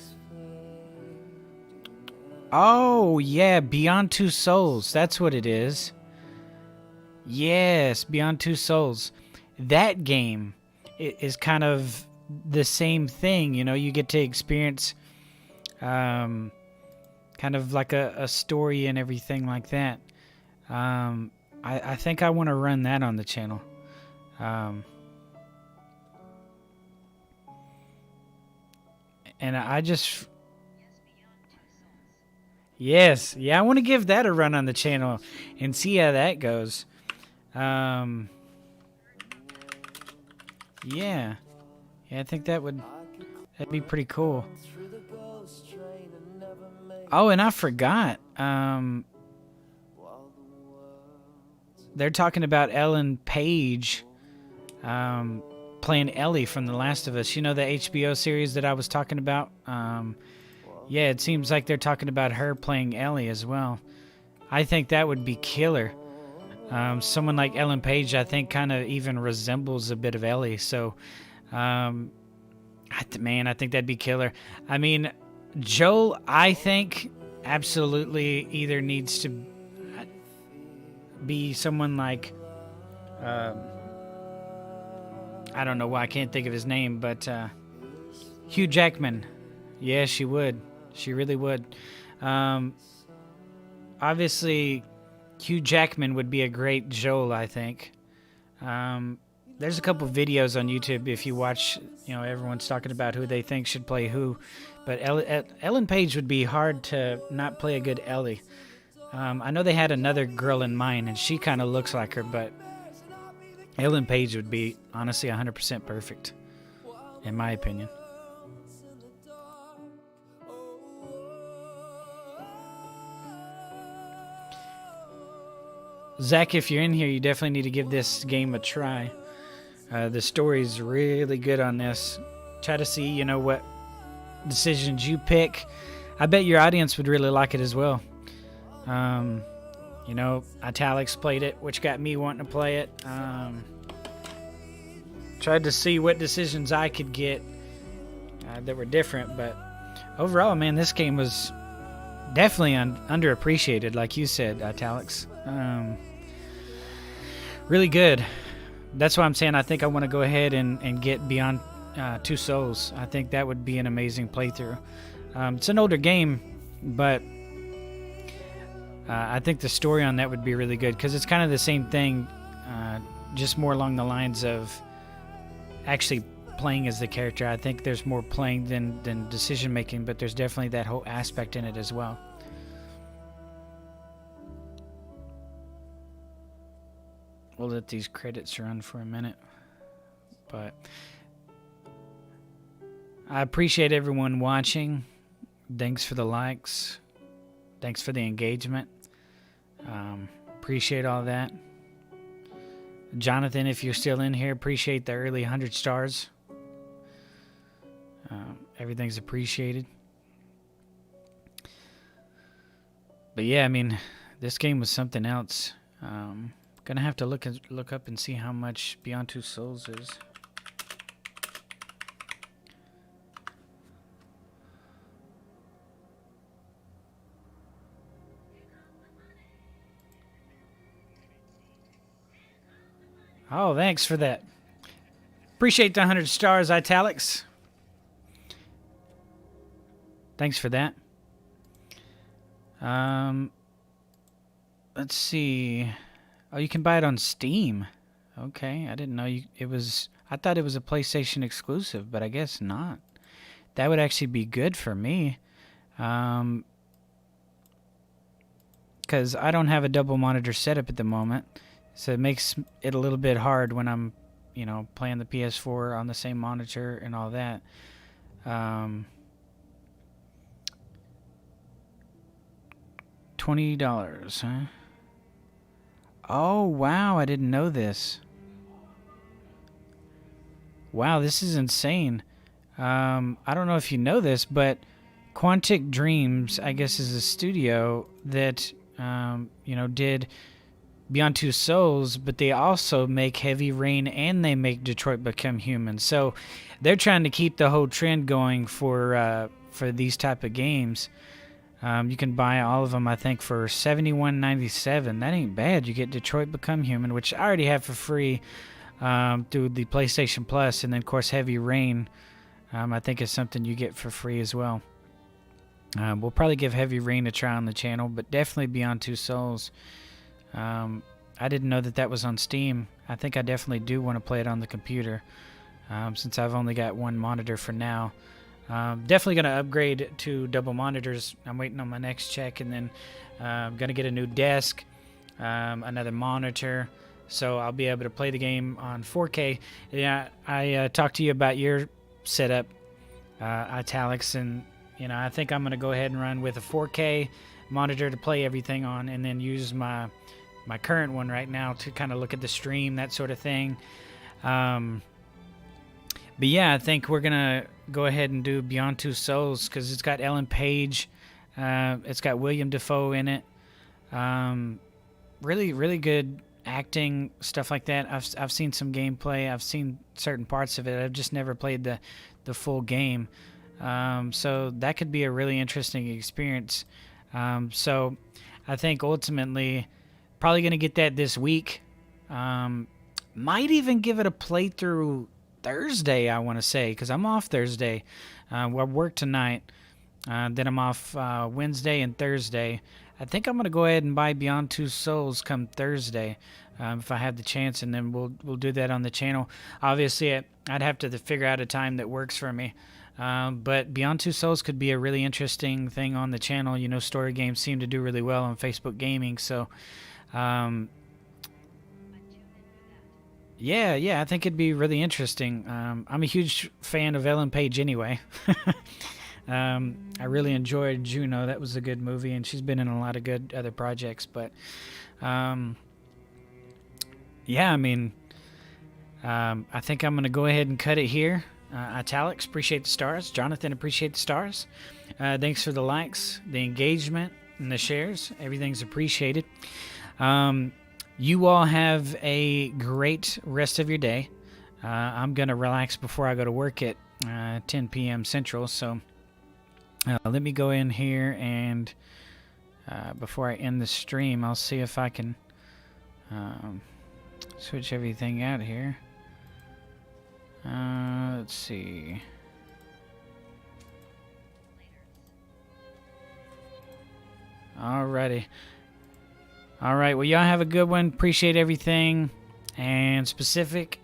Oh, yeah, Beyond Two Souls. That's what it is. Yes, Beyond Two Souls. That game is kind of the same thing. You get to experience kind of like a story and everything like that. I think I want to run that on the channel. And I just... Yes. Yeah, I want to give that a run on the channel and see how that goes. Yeah. Yeah, I think that'd be pretty cool. Oh, and I forgot. They're talking about Ellen Page playing Ellie from The Last of Us. You know the HBO series that I was talking about? Yeah, it seems like they're talking about her playing Ellie as well. I think that would be killer. Someone like Ellen Page, I think, kind of even resembles a bit of Ellie. So, I think that'd be killer. I mean, Joel, I think, absolutely either needs to be someone like... I don't know why I can't think of his name, but Hugh Jackman. Yeah, she would. She really would. Obviously, Hugh Jackman would be a great Joel, I think. There's a couple videos on YouTube if you watch, everyone's talking about who they think should play who. But Ellen Page would be hard to not play a good Ellie. I know they had another girl in mind, and she kind of looks like her, but Ellen Page would be, honestly, 100% perfect, in my opinion. Zach, if you're in here, you definitely need to give this game a try. The story's really good on this. Try to see, what decisions you pick. I bet your audience would really like it as well. Italics played it, which got me wanting to play it. Tried to see what decisions I could get that were different, but overall, man, this game was definitely underappreciated, like you said, Italics. Really good. That's why I'm saying I think I want to go ahead and get Beyond Two Souls. I think that would be an amazing playthrough. It's an older game, but I think the story on that would be really good because it's kind of the same thing, just more along the lines of actually playing as the character. I think there's more playing than decision making, but there's definitely that whole aspect in it as well. We'll let these credits run for a minute, but I appreciate everyone watching. Thanks for the likes. Thanks for the engagement. Appreciate all that. Jonathan, if you're still in here, appreciate the early 100 stars. Everything's appreciated. But yeah, I mean, this game was something else. Gonna have to look up and see how much Beyond Two Souls is. Oh, thanks for that. Appreciate the 100 stars, Italics. Thanks for that. Let's see. Oh, you can buy it on Steam. Okay, I didn't know it was. I thought it was a PlayStation exclusive, but I guess not. That would actually be good for me. Because I don't have a double monitor setup at the moment. So it makes it a little bit hard when I'm, playing the PS4 on the same monitor and all that. $20, huh? Oh, wow, I didn't know this. Wow, this is insane. I don't know if you know this, but Quantic Dreams, I guess, is a studio that, did Beyond Two Souls, but they also make Heavy Rain and they make Detroit Become Human. So they're trying to keep the whole trend going for these type of games. You can buy all of them, I think, for $71.97. That ain't bad. You get Detroit Become Human, which I already have for free through the PlayStation Plus, and then, of course, Heavy Rain, I think, is something you get for free as well. We'll probably give Heavy Rain a try on the channel, but definitely Beyond Two Souls. I didn't know that was on Steam. I think I definitely do want to play it on the computer, since I've only got one monitor for now. Definitely going to upgrade to double monitors. I'm waiting on my next check, and then I'm going to get a new desk, another monitor, so I'll be able to play the game on 4K. Yeah, I talked to you about your setup, Italics, and I think I'm going to go ahead and run with a 4K monitor to play everything on, and then use my current one right now to kind of look at the stream, that sort of thing. But yeah, I think we're going to go ahead and do Beyond Two Souls because it's got Ellen Page. It's got William Dafoe in it. Really, really good acting, stuff like that. I've seen some gameplay. I've seen certain parts of it. I've just never played the full game. So that could be a really interesting experience. So I think ultimately probably going to get that this week. Might even give it a playthrough Thursday, I want to say, because I'm off Thursday. I work tonight. Then I'm off Wednesday and Thursday. I think I'm going to go ahead and buy Beyond Two Souls come Thursday, if I have the chance, and then we'll do that on the channel. Obviously, I'd have to figure out a time that works for me. But Beyond Two Souls could be a really interesting thing on the channel. Story games seem to do really well on Facebook Gaming, so yeah, I think it'd be really interesting. I'm a huge fan of Ellen Page anyway. I really enjoyed Juno. That was a good movie, and she's been in a lot of good other projects. But yeah, I mean, I think I'm going to go ahead and cut it here. Italics, appreciate the stars. Jonathan, appreciate the stars. Thanks for the likes, the engagement, and the shares. Everything's appreciated. You all have a great rest of your day. I'm going to relax before I go to work at 10 p.m. Central. So let me go in here and before I end the stream, I'll see if I can switch everything out here. Let's see. Alrighty. All right, well, y'all have a good one. Appreciate everything. And Specific,